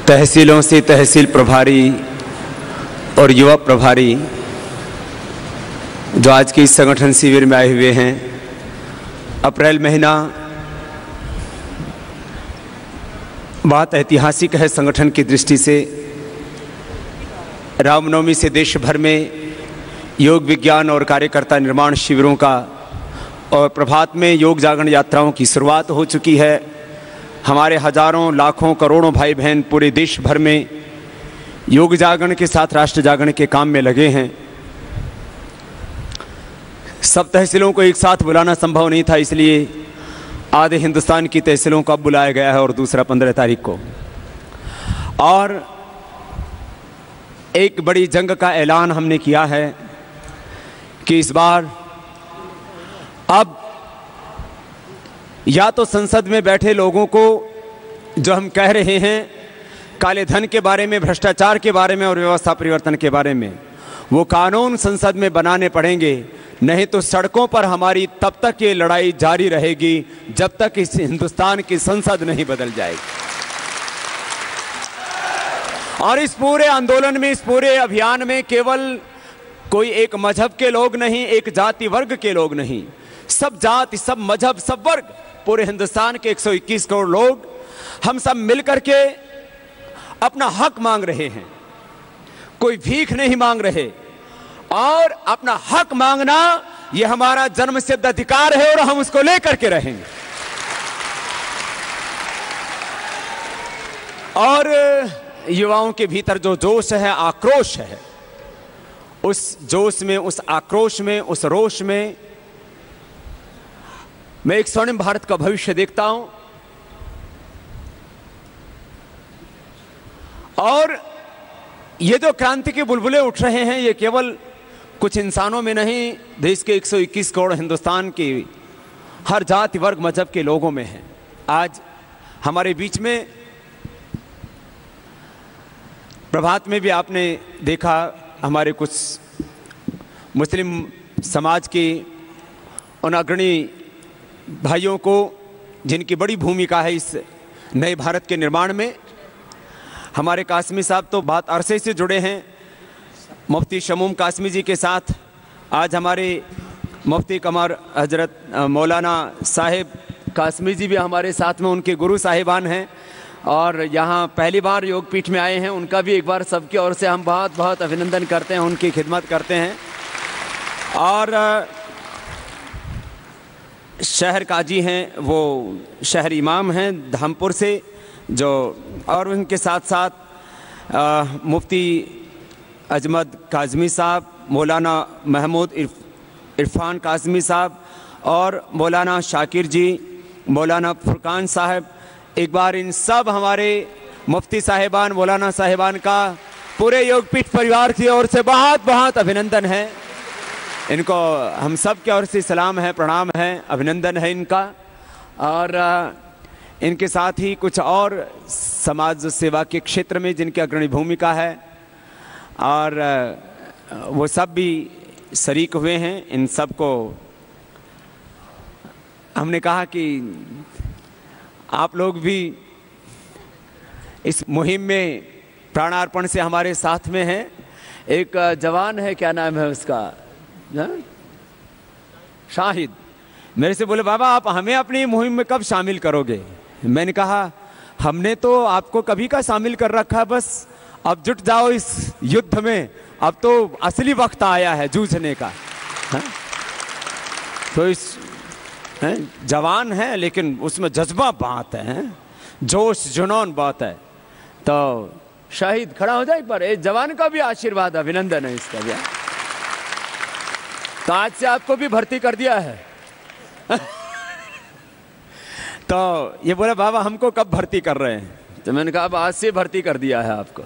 तहसीलों से तहसील प्रभारी और युवा प्रभारी जो आज के इस संगठन शिविर में आए हुए हैं। अप्रैल महीना बहुत ऐतिहासिक है संगठन की दृष्टि से। रामनवमी से देश भर में योग विज्ञान और कार्यकर्ता निर्माण शिविरों का और प्रभात में योग जागरण यात्राओं की शुरुआत हो चुकी है। हमारे हजारों लाखों करोड़ों भाई बहन पूरे देश भर में योग जागरण के साथ राष्ट्र जागरण के काम में लगे हैं। सब तहसीलों को एक साथ बुलाना संभव नहीं था, इसलिए आधे हिंदुस्तान की तहसीलों को अब बुलाया गया है और दूसरा 15 तारीख को। और एक बड़ी जंग का ऐलान हमने किया है कि इस बार अब या तो संसद में बैठे लोगों को जो हम कह रहे हैं काले धन के बारे में, भ्रष्टाचार के बारे में और व्यवस्था परिवर्तन के बारे में, वो कानून संसद में बनाने पड़ेंगे। नहीं तो सड़कों पर हमारी तब तक ये लड़ाई जारी रहेगी जब तक इस हिंदुस्तान की संसद नहीं बदल जाएगी। और इस पूरे आंदोलन में, इस पूरे अभियान में केवल कोई एक मजहब के लोग नहीं, एक जाति वर्ग के लोग नहीं, सब जाति, सब मजहब, सब वर्ग, पूरे हिंदुस्तान के 121 करोड़ लोग हम सब मिलकर के अपना हक मांग रहे हैं। कोई भीख नहीं मांग रहे, और अपना हक मांगना ये हमारा जन्मसिद्ध अधिकार है और हम उसको लेकर के रहेंगे। और युवाओं के भीतर जो जोश है, आक्रोश है, उस जोश में, उस आक्रोश में, उस रोष में मैं एक स्वर्णिम भारत का भविष्य देखता हूं। और ये जो क्रांति के बुलबुले उठ रहे हैं, ये केवल कुछ इंसानों में नहीं, देश के 121 करोड़ हिंदुस्तान के हर जाति वर्ग मजहब के लोगों में है। आज हमारे बीच में प्रभात में भी आपने देखा हमारे कुछ मुस्लिम समाज के उन अग्रणी भाइयों को, जिनकी बड़ी भूमिका है इस नए भारत के निर्माण में। हमारे कासमी साहब तो बहुत अरसे से जुड़े हैं मुफ्ती शमूम कासमी जी के साथ। आज हमारे मुफ्ती कमर हजरत मौलाना साहिब कासमी जी भी हमारे साथ में, उनके गुरु साहिबान हैं और यहाँ पहली बार योगपीठ में आए हैं। उनका भी एक बार सबकी ओर से हम बहुत बहुत अभिनंदन करते हैं, उनकी खिदमत करते हैं। और शहर काजी हैं, वो शहर इमाम हैं धामपुर से, जो और उनके साथ साथ मुफ्ती अजमत काज़मी साहब, मौलाना महमूद इरफान काज़मी साहब और मौलाना शाकिर जी, मौलाना फुरकान साहब। एक बार इन सब हमारे मुफ्ती साहिबान, मौलाना साहिबान का पूरे योगपीठ परिवार की ओर से बहुत बहुत अभिनंदन है। इनको हम सब की ओर से सलाम है, प्रणाम है, अभिनंदन है इनका। और इनके साथ ही कुछ और समाज सेवा के क्षेत्र में जिनकी अग्रणी भूमिका है, और वो सब भी शरीक हुए हैं। इन सब को हमने कहा कि आप लोग भी इस मुहिम में प्राणार्पण से हमारे साथ में हैं। एक जवान है, क्या नाम है उसका, शाहिद, मेरे से बोले बाबा आप हमें अपनी मुहिम में कब शामिल करोगे। मैंने कहा हमने तो आपको कभी का शामिल कर रखा, बस अब जुट जाओ इस युद्ध में, अब तो असली वक्त आया है जूझने का। तो इस जवान है लेकिन उसमें जज्बा बात है, जोश जुनून बात है। तो शाहिद खड़ा हो जाए एक बार, जवान का भी आशीर्वाद, अभिनंदन है इसका भी। तो आज से आपको भी भर्ती कर दिया है। तो ये बोला बाबा हमको कब भर्ती कर रहे हैं, तो मैंने कहा अब आज से भर्ती कर दिया है आपको।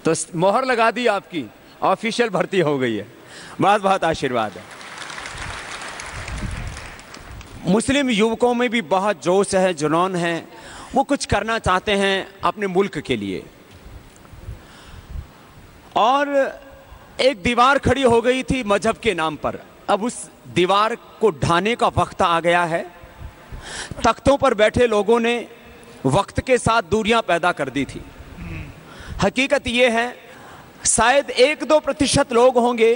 तो मोहर लगा दी आपकी, ऑफिशियल भर्ती हो गई है। बहुत बहुत आशीर्वाद है। मुस्लिम युवकों में भी बहुत जोश है, जुनून है, वो कुछ करना चाहते हैं अपने मुल्क के लिए। और एक दीवार खड़ी हो गई थी मजहब के नाम पर, अब उस दीवार को ढाने का वक्त आ गया है। तख्तों पर बैठे लोगों ने वक्त के साथ दूरियां पैदा कर दी थी। हकीकत ये है, शायद 1-2% लोग होंगे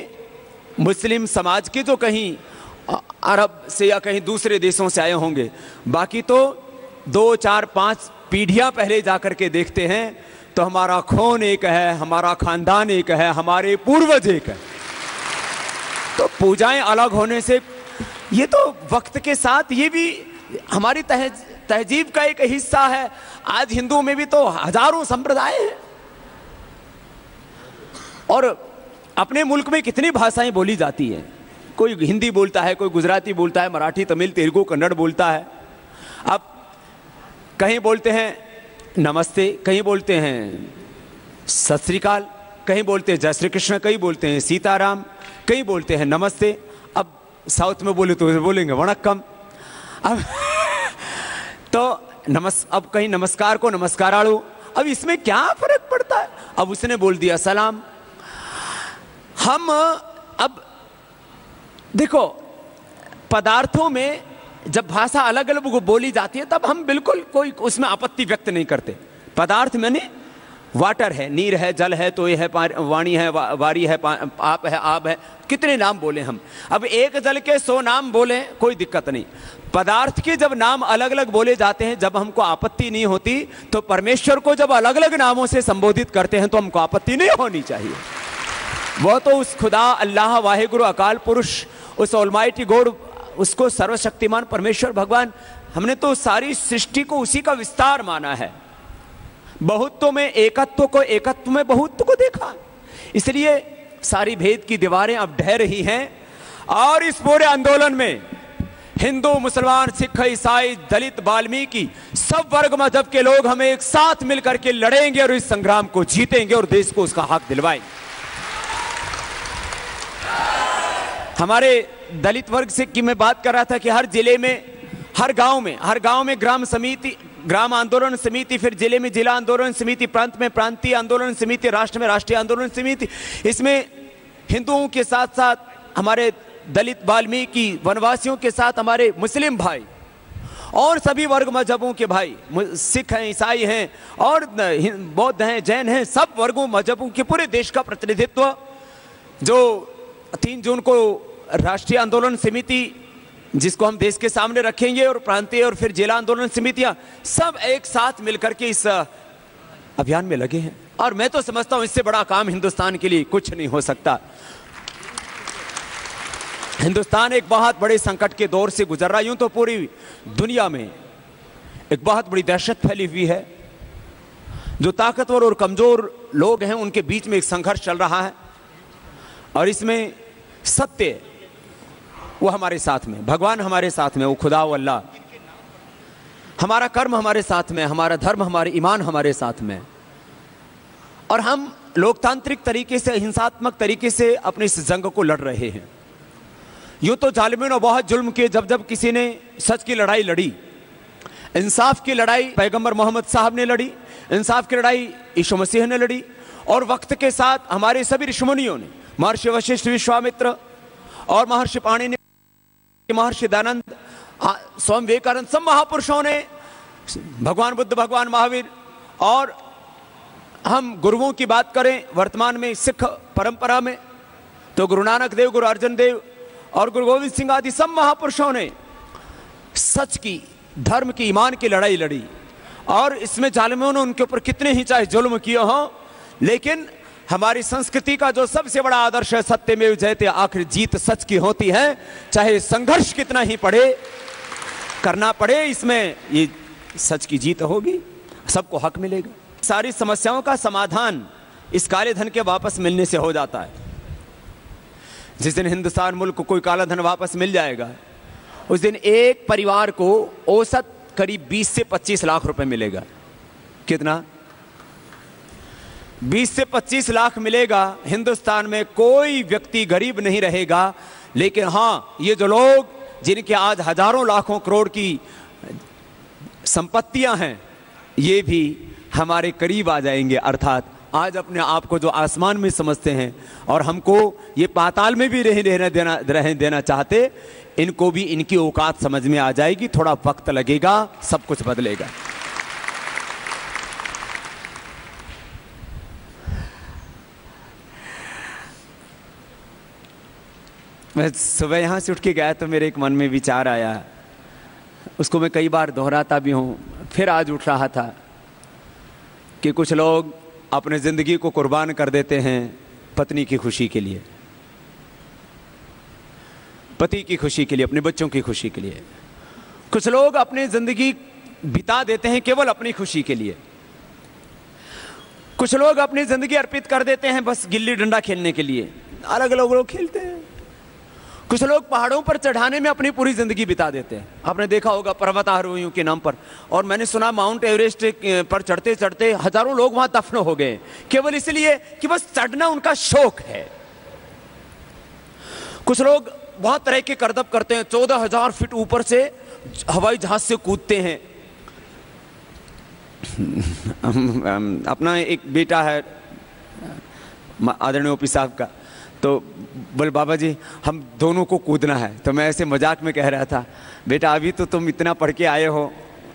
मुस्लिम समाज के जो कहीं अरब से या कहीं दूसरे देशों से आए होंगे, बाकी तो 2, 4, 5 पीढ़ियां पहले जाकर के देखते हैं तो हमारा खून एक है, हमारा खानदान एक है, हमारे पूर्वज एक है। तो पूजाएं अलग होने से ये तो वक्त के साथ ये भी हमारी तहजीब का एक हिस्सा है। आज हिंदुओं में भी तो हजारों संप्रदाय हैं और अपने मुल्क में कितनी भाषाएं बोली जाती हैं। कोई हिंदी बोलता है, कोई गुजराती बोलता है, मराठी, तमिल, तेलुगु, कन्नड़ बोलता है। अब कहीं बोलते हैं नमस्ते, कहीं बोलते हैं सत श्री अकाल, कहीं बोलते हैं जय श्री कृष्ण, कहीं बोलते हैं सीताराम, कहीं बोलते हैं नमस्ते। अब साउथ में बोले तो बोलेंगे वणक्कम। अब तो अब कहीं नमस्कार को नमस्कारालु। अब इसमें क्या फर्क पड़ता है? अब उसने बोल दिया सलाम। हम अब देखो, पदार्थों में जब भाषा अलग अलग बोली जाती है तब हम बिल्कुल कोई उसमें आपत्ति व्यक्त नहीं करते। पदार्थ मैंने वाटर है, नीर है, जल है, तो ये है, वाणी है, वारी है, आप है, आब है, कितने नाम बोले हम। अब एक जल के 100 नाम बोले, कोई दिक्कत नहीं। पदार्थ के जब नाम अलग अलग बोले जाते हैं, जब हमको आपत्ति नहीं होती, तो परमेश्वर को जब अलग अलग नामों से संबोधित करते हैं तो हमको आपत्ति नहीं होनी चाहिए। वो तो उस खुदा, अल्लाह, वाहिगुरु, अकाल पुरुष, उस ऑलमाइटी गॉड, उसको सर्वशक्तिमान परमेश्वर भगवान, हमने तो सारी सृष्टि को उसी का विस्तार माना है। बहुत्व में एकत्व को, एकत्व में बहुत्व को देखा। इसलिए सारी भेद की दीवारें अब ढह रही हैं और इस पूरे आंदोलन में हिंदू, मुसलमान, सिख, ईसाई, दलित, वाल्मीकि, सब वर्ग मजहब के लोग हमें एक साथ मिलकर के लड़ेंगे और इस संग्राम को जीतेंगे और देश को उसका हक दिलवाएंगे। हमारे दलित वर्ग से की मैं बात कर रहा था कि हर जिले में, हर गांव में ग्राम समिति, ग्राम आंदोलन समिति, फिर जिले में जिला आंदोलन समिति, प्रांत में प्रांतीय आंदोलन समिति, राष्ट्र में राष्ट्रीय आंदोलन समिति। इसमें हिंदुओं के साथ साथ हमारे दलित, वाल्मीकि, वनवासियों के साथ हमारे मुस्लिम भाई और सभी वर्ग मजहबों के भाई, सिख हैं, ईसाई हैं और बौद्ध हैं, जैन हैं, सब वर्गों मजहबों के पूरे देश का प्रतिनिधित्व जो 3 जून को राष्ट्रीय आंदोलन समिति, जिसको हम देश के सामने रखेंगे, और प्रांतीय और फिर जिला आंदोलन समितियां सब एक साथ मिलकर के इस अभियान में लगे हैं। और मैं तो समझता हूं इससे बड़ा काम हिंदुस्तान के लिए कुछ नहीं हो सकता। हिंदुस्तान एक बहुत बड़े संकट के दौर से गुजर रहा है। यूं तो पूरी दुनिया में एक बहुत बड़ी दहशत फैली हुई है। जो ताकतवर और कमजोर लोग हैं उनके बीच में एक संघर्ष चल रहा है और इसमें सत्य वो हमारे साथ में, भगवान हमारे साथ में, वो खुदा, वो अल्लाह, हमारा कर्म हमारे साथ में, हमारा धर्म, हमारे ईमान हमारे साथ में। और हम लोकतांत्रिक तरीके से, हिंसात्मक तरीके से अपनी इस जंग को लड़ रहे हैं। यूं तो जालिमों ने बहुत जुल्म किए। जब जब किसी ने सच की लड़ाई लड़ी, इंसाफ की लड़ाई पैगंबर मोहम्मद साहब ने लड़ी, इंसाफ की लड़ाई यीशु मसीह ने लड़ी, और वक्त के साथ हमारे सभी ऋषिमुनियों ने, महर्षि वशिष्ठ, विश्वामित्र और महर्षि पाणिनि, महर्षि दयानंद, स्वामी विवेकानंद, सब महापुरुषों ने, भगवान बुद्ध, भगवान महावीर, और हम गुरुओं की बात करें वर्तमान में सिख परंपरा में तो गुरु नानक देव, गुरु अर्जन देव और गुरु गोविंद सिंह आदि सब महापुरुषों ने सच की, धर्म की, ईमान की लड़ाई लड़ी। और इसमें जालिमों ने उनके ऊपर कितने ही चाहे जुल्म किए हों, लेकिन हमारी संस्कृति का जो सबसे बड़ा आदर्श है, सत्यमेव जयते, आखिर जीत सच की होती है। चाहे संघर्ष कितना ही करना पड़े, इसमें ये सच की जीत होगी, सबको हक मिलेगा। सारी समस्याओं का समाधान इस काले धन के वापस मिलने से हो जाता है। जिस दिन हिंदुस्तान मुल्क को कोई काला धन वापस मिल जाएगा, उस दिन एक परिवार को औसत करीब 20 से 25 लाख रुपए मिलेगा। कितना? 20 से 25 लाख मिलेगा। हिंदुस्तान में कोई व्यक्ति गरीब नहीं रहेगा। लेकिन हाँ, ये जो लोग जिनके आज हजारों लाखों करोड़ की संपत्तियां हैं, ये भी हमारे करीब आ जाएंगे। अर्थात आज अपने आप को जो आसमान में समझते हैं और हमको ये पाताल में भी रहने देना चाहते, इनको भी इनकी औकात समझ में आ जाएगी। थोड़ा वक्त लगेगा, सब कुछ बदलेगा। मैं सुबह यहाँ से उठ के गया तो मेरे एक मन में विचार आया, उसको मैं कई बार दोहराता भी हूँ, फिर आज उठ रहा था कि कुछ लोग अपने ज़िंदगी को कुर्बान कर देते हैं पत्नी की खुशी के लिए, पति की खुशी के लिए, अपने बच्चों की खुशी के लिए। कुछ लोग अपनी ज़िंदगी बिता देते हैं केवल अपनी खुशी के लिए। कुछ लोग अपनी ज़िंदगी अर्पित कर देते हैं बस गिल्ली डंडा खेलने के लिए। अलग अलग लोग खेलते हैं। कुछ लोग पहाड़ों पर चढ़ाने में अपनी पूरी ज़िंदगी बिता देते हैं। आपने देखा होगा पर्वतारोहियों के नाम पर, और मैंने सुना माउंट एवरेस्ट पर चढ़ते चढ़ते हजारों लोग वहां दफन हो गए केवल इसलिए कि बस चढ़ना उनका शौक है। कुछ लोग बहुत तरह के करतब करते हैं, 14,000 फीट ऊपर से हवाई जहाज से कूदते हैं। अपना एक बेटा है आदरणीय ओपी साहब का, तो बोल बाबा जी हम दोनों को कूदना है। तो मैं ऐसे मजाक में कह रहा था, बेटा अभी तो तुम इतना पढ़ के आए हो,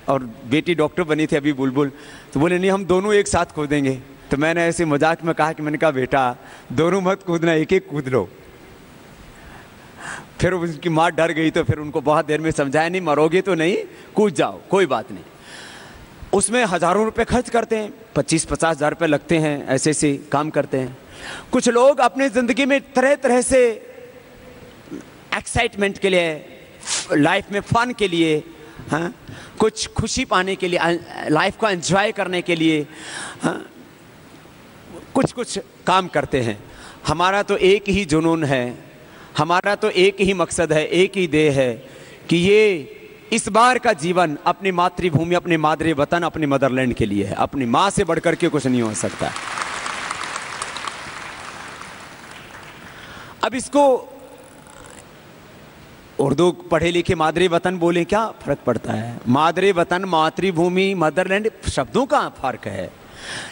और बेटी डॉक्टर बनी थी अभी बुलबुल, तो बोले नहीं हम दोनों एक साथ कूदेंगे। तो मैंने ऐसे मजाक में कहा कि मैंने कहा बेटा दोनों मत कूदना, एक एक कूद लो। फिर उसकी माँ डर गई, तो फिर उनको बहुत देर में समझाया, नहीं मरोगे तो नहीं, कूद जाओ कोई बात नहीं। उसमें हज़ारों रुपए खर्च करते हैं, 25-50 हज़ार रुपये लगते हैं, ऐसे ऐसे काम करते हैं। कुछ लोग अपनी ज़िंदगी में तरह तरह से एक्साइटमेंट के लिए, लाइफ में फन के लिए, हाँ, कुछ खुशी पाने के लिए, लाइफ को एंजॉय करने के लिए, हाँ, कुछ कुछ काम करते हैं। हमारा तो एक ही जुनून है, हमारा तो एक ही मकसद है, एक ही ध्येय है कि ये इस बार का जीवन अपनी मातृभूमि, अपने मादरे वतन, अपने मदरलैंड के लिए है। अपनी माँ से बढ़कर के कुछ नहीं हो सकता। अब इसको उर्दू पढ़े लिखे मादरे वतन बोले, क्या फर्क पड़ता है? मादरे वतन, मातृभूमि, मदरलैंड, शब्दों का फर्क है,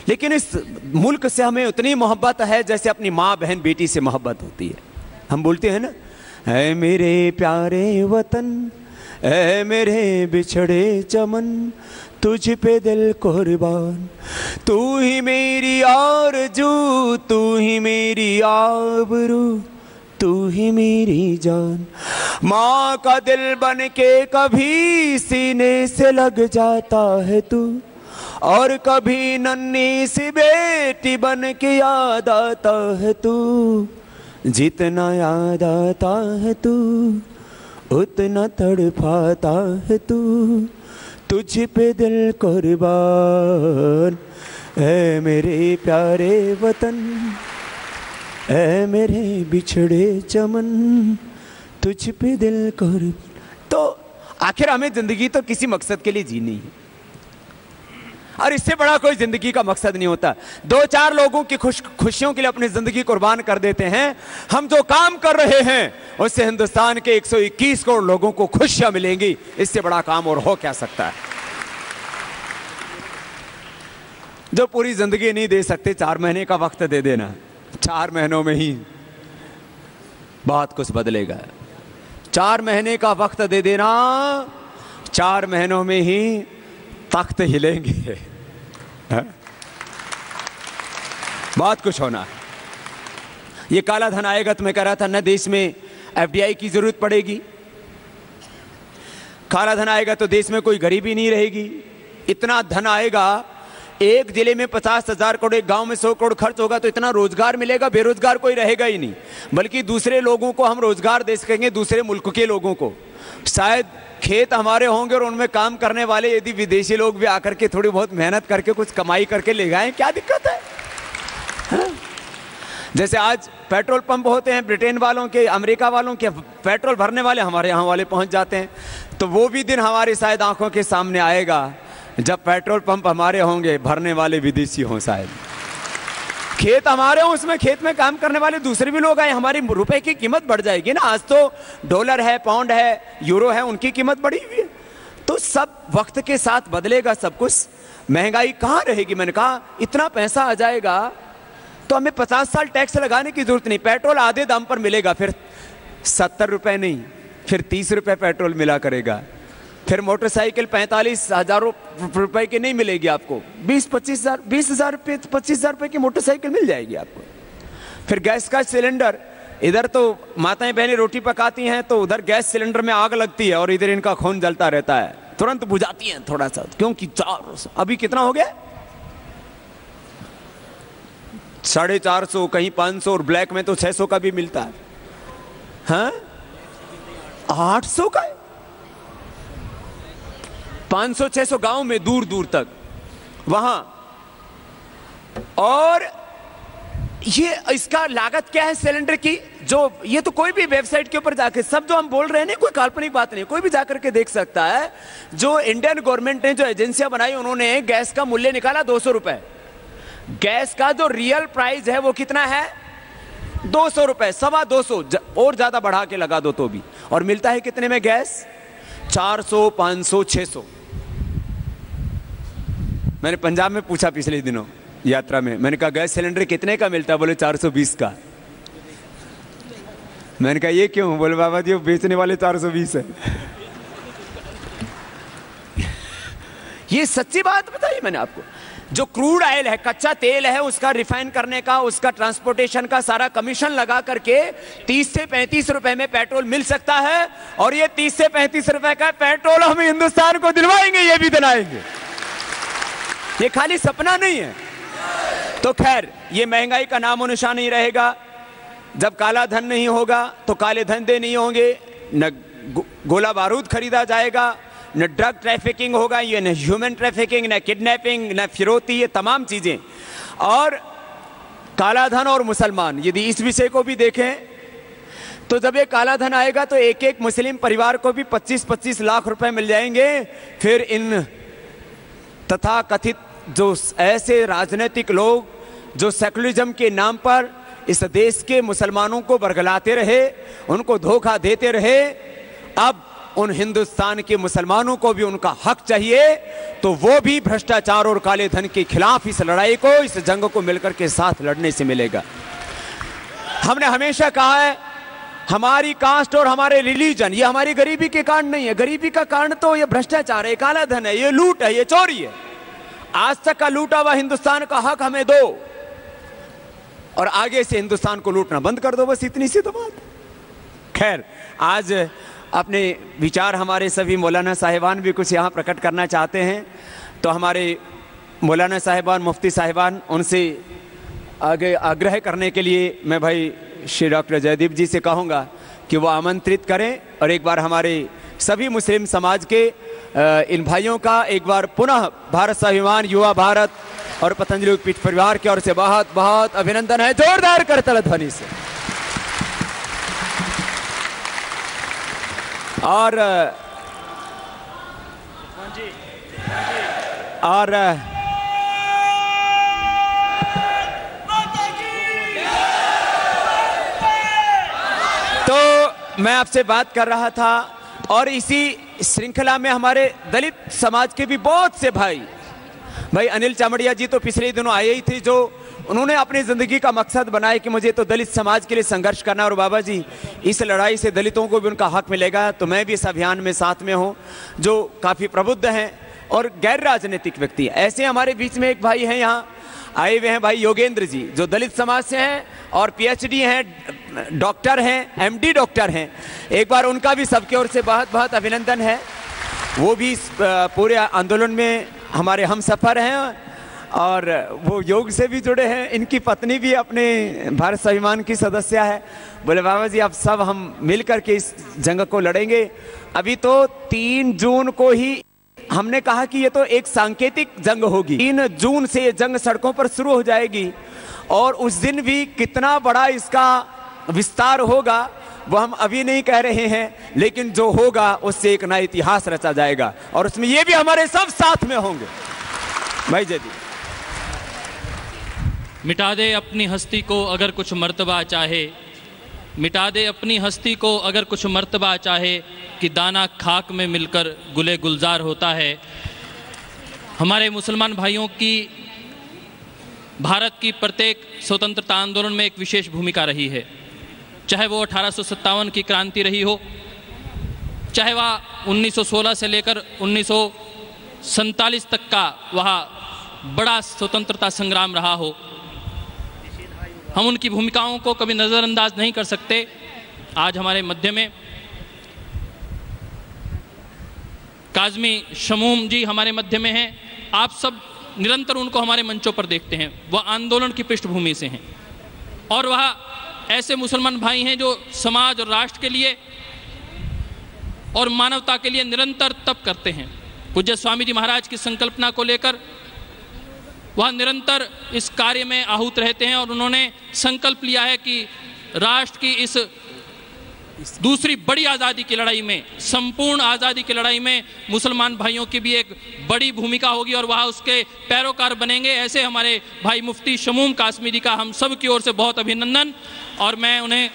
लेकिन इस मुल्क से हमें उतनी मोहब्बत है जैसे अपनी माँ बहन बेटी से मोहब्बत होती है। हम बोलते हैं ना, ऐ मेरे प्यारे वतन, ऐ मेरे बिछड़े चमन, तुझ पे दिल कुर्बान, तू ही मेरी आरज़ू, तू ही मेरी आबरू, तू ही मेरी जान। माँ का दिल बन के कभी सीने से लग जाता है तू, और कभी नन्ही सी बेटी बन के याद आता है तू। जितना याद आता है तू उतना तड़पाता है तू, तुझ पे दिल कुर्बान, ऐ मेरे प्यारे वतन, ऐ मेरे बिछड़े चमन, तुझ पे दिल कुर्बान। तो आखिर हमें जिंदगी तो किसी मकसद के लिए जीनी है, और इससे बड़ा कोई जिंदगी का मकसद नहीं होता। 2-4 लोगों की खुशियों के लिए अपनी जिंदगी कुर्बान कर देते हैं। हम जो काम कर रहे हैं उससे हिंदुस्तान के 121 करोड़ लोगों को खुशियां मिलेंगी। इससे बड़ा काम और हो क्या सकता है? जो पूरी जिंदगी नहीं दे सकते, 4 महीने का वक्त दे देना, 4 महीनों में ही बहुत कुछ बदलेगा। 4 महीने का वक्त दे देना, 4 महीनों में ही तख्त हिलेंगे। बहुत कुछ होना है। ये काला धन आएगा तो मैं कह रहा था न देश में एफडीआई की जरूरत पड़ेगी, काला धन आएगा तो देश में कोई गरीबी नहीं रहेगी। इतना धन आएगा, एक जिले में 50,000 करोड़, एक गांव में 100 करोड़ खर्च होगा तो इतना रोजगार मिलेगा, बेरोजगार कोई रहेगा ही नहीं, बल्कि दूसरे लोगों को हम रोजगार दे सकेंगे, दूसरे मुल्क के लोगों को। शायद खेत हमारे होंगे और उनमें काम करने वाले यदि विदेशी लोग भी आकर के थोड़ी बहुत मेहनत करके कुछ कमाई करके ले जाएं, क्या दिक्कत है? हाँ? जैसे आज पेट्रोल पंप होते हैं ब्रिटेन वालों के, अमेरिका वालों के, पेट्रोल भरने वाले हमारे यहाँ वाले पहुँच जाते हैं। तो वो भी दिन हमारे शायद आंखों के सामने आएगा जब पेट्रोल पंप हमारे होंगे, भरने वाले विदेशी हों। शायद खेत हमारे हों, उसमें खेत में काम करने वाले दूसरे भी लोग आए, हमारी रुपए की कीमत बढ़ जाएगी ना। आज तो डॉलर है, पाउंड है, यूरो है, उनकी कीमत बढ़ी हुई है। तो सब वक्त के साथ बदलेगा सब कुछ। महंगाई कहाँ रहेगी? मैंने कहा इतना पैसा आ जाएगा तो हमें 50 साल टैक्स लगाने की जरूरत नहीं। पेट्रोल आधे दाम पर मिलेगा, फिर 70 रुपये नहीं, फिर 30 रुपये पेट्रोल मिला करेगा। फिर मोटरसाइकिल 45,000 रुपए की नहीं मिलेगी आपको, 20-25 हज़ार रुपये, 25,000 रुपये की मोटरसाइकिल मिल जाएगी आपको। फिर गैस का सिलेंडर इधर तो माताएं बहनें रोटी पकाती हैं तो उधर गैस सिलेंडर में आग लगती है और इधर इनका खून जलता रहता है, तुरंत बुझाती हैं थोड़ा सा, क्योंकि अभी कितना हो गया 450, कहीं 500, और ब्लैक में तो 600 का भी मिलता है। हाँ 800 का, 500-600 गांव में दूर दूर तक वहां। और ये इसका लागत क्या है सिलेंडर की, जो ये तो कोई भी वेबसाइट के ऊपर जाके सब जो हम बोल रहे हैं ना, कोई काल्पनिक बात नहीं, कोई भी जाकर के देख सकता है। जो इंडियन गवर्नमेंट ने जो एजेंसियां बनाई उन्होंने गैस का मूल्य निकाला 200 रुपए। गैस का जो रियल प्राइस है वो कितना है 200 रुपए, 225, और ज्यादा बढ़ा के लगा दो तो भी। और मिलता है कितने में गैस 400, 500, 600। मैंने पंजाब में पूछा पिछले दिनों यात्रा में, मैंने कहा गैस सिलेंडर कितने का मिलता है? बोले 420 का। मैंने कहा ये क्यों? बोले बाबा जी वो बेचने वाले 420 है। ये सच्ची बात बताई मैंने आपको। जो क्रूड ऑयल है, कच्चा तेल है, उसका रिफाइन करने का, उसका ट्रांसपोर्टेशन का सारा कमीशन लगा करके 30 से 35 रुपए में पेट्रोल मिल सकता है। और ये 30 से 35 रुपए का पेट्रोल हम हिंदुस्तान को दिलवाएंगे, ये भी दिलाएंगे, ये खाली सपना नहीं है। तो खैर ये महंगाई का नामो निशान नहीं रहेगा। जब काला धन नहीं होगा तो काले धंधे नहीं होंगे, न गोला बारूद खरीदा जाएगा, न ड्रग ट्रैफिकिंग होगा, ये न ह्यूमन ट्रैफिकिंग, न किडनैपिंग, न फिरौती, ये तमाम चीजें। और काला धन और मुसलमान, यदि इस विषय को भी देखें तो जब ये काला धन आएगा तो एक एक मुस्लिम परिवार को भी 25-25 लाख रुपए मिल जाएंगे। फिर इन तथा कथित जो ऐसे राजनीतिक लोग जो सेकुलरिज्म के नाम पर इस देश के मुसलमानों को बरगलाते रहे, उनको धोखा देते रहे, अब उन हिंदुस्तान के मुसलमानों को भी उनका हक चाहिए। तो वो भी भ्रष्टाचार और काले धन के खिलाफ इस लड़ाई को, इस जंग को मिलकर के साथ लड़ने से मिलेगा। हमने हमेशा कहा है हमारी कास्ट और हमारे रिलीजन ये हमारी गरीबी के कारण नहीं है। गरीबी का कारण तो ये भ्रष्टाचार है, काला धन है, ये लूट है, ये चोरी है। आज तक का लूटा हुआ हिंदुस्तान का हक हमें दो और आगे से हिंदुस्तान को लूटना बंद कर दो, बस इतनी सी तो बात। खैर आज अपने विचार हमारे सभी मौलाना साहिबान भी कुछ यहाँ प्रकट करना चाहते हैं, तो हमारे मौलाना साहिबान, मुफ्ती साहिबान, उनसे आगे आग्रह करने के लिए मैं भाई श्री डॉक्टर जयदीप जी से कहूँगा कि वो आमंत्रित करें और एक बार हमारे सभी मुस्लिम समाज के इन भाइयों का एक बार पुनः भारत स्वाभिमान युवा भारत और पतंजलि पीठ परिवार की ओर से बहुत बहुत अभिनंदन है, जोरदार करतल ध्वनि से। और तो मैं आपसे बात कर रहा था और इसी श्रृंखला में हमारे दलित समाज के भी बहुत से भाई अनिल चामड़िया जी तो पिछले दिनों आए ही थे, जो उन्होंने अपनी ज़िंदगी का मकसद बनाया कि मुझे तो दलित समाज के लिए संघर्ष करना, और बाबा जी इस लड़ाई से दलितों को भी उनका हक मिलेगा। तो मैं भी इस अभियान में साथ में हूँ, जो काफ़ी प्रबुद्ध हैं और गैर राजनीतिक व्यक्ति हैं। ऐसे हमारे बीच में एक भाई हैं यहाँ आए हुए हैं, भाई योगेंद्र जी, जो दलित समाज से हैं और PhD हैं, डॉक्टर हैं, MD डॉक्टर हैं। एक बार उनका भी सबकी ओर से बहुत बहुत अभिनंदन है। वो भी इस पूरे आंदोलन में हमारे हम सफ़र हैं और वो योग से भी जुड़े हैं। इनकी पत्नी भी अपने भारत स्वाभिमान की सदस्य है। बोले बाबा जी अब सब हम मिल कर के इस जंग को लड़ेंगे। अभी तो 3 जून को ही हमने कहा कि ये तो एक सांकेतिक जंग होगी। 3 जून से ये जंग सड़कों पर शुरू हो जाएगी और उस दिन भी कितना बड़ा इसका विस्तार होगा वो हम अभी नहीं कह रहे हैं, लेकिन जो होगा उससे एक नया इतिहास रचा जाएगा और उसमें ये भी हमारे सब साथ में होंगे। भाई जयदीप, मिटा दे अपनी हस्ती को अगर कुछ मर्तबा चाहे, मिटा दे अपनी हस्ती को अगर कुछ मर्तबा चाहे, कि दाना खाक में मिलकर गुले गुलजार होता है। हमारे मुसलमान भाइयों की भारत की प्रत्येक स्वतंत्रता आंदोलन में एक विशेष भूमिका रही है, चाहे वो 1857 की क्रांति रही हो, चाहे वह 1916 से लेकर 1947 तक का वह बड़ा स्वतंत्रता संग्राम रहा हो, हम उनकी भूमिकाओं को कभी नज़रअंदाज नहीं कर सकते। आज हमारे मध्य में काज़मी शमूम जी हमारे मध्य में हैं। आप सब निरंतर उनको हमारे मंचों पर देखते हैं। वह आंदोलन की पृष्ठभूमि से हैं और वह ऐसे मुसलमान भाई हैं जो समाज और राष्ट्र के लिए और मानवता के लिए निरंतर तप करते हैं। पूज्य स्वामी जी महाराज की संकल्पना को लेकर वह निरंतर इस कार्य में आहूत रहते हैं और उन्होंने संकल्प लिया है कि राष्ट्र की इस दूसरी बड़ी आज़ादी की लड़ाई में, संपूर्ण आज़ादी की लड़ाई में मुसलमान भाइयों की भी एक बड़ी भूमिका होगी और वह उसके पैरोकार बनेंगे। ऐसे हमारे भाई मुफ्ती शमूम कासमी जी का हम सब की ओर से बहुत अभिनंदन और मैं उन्हें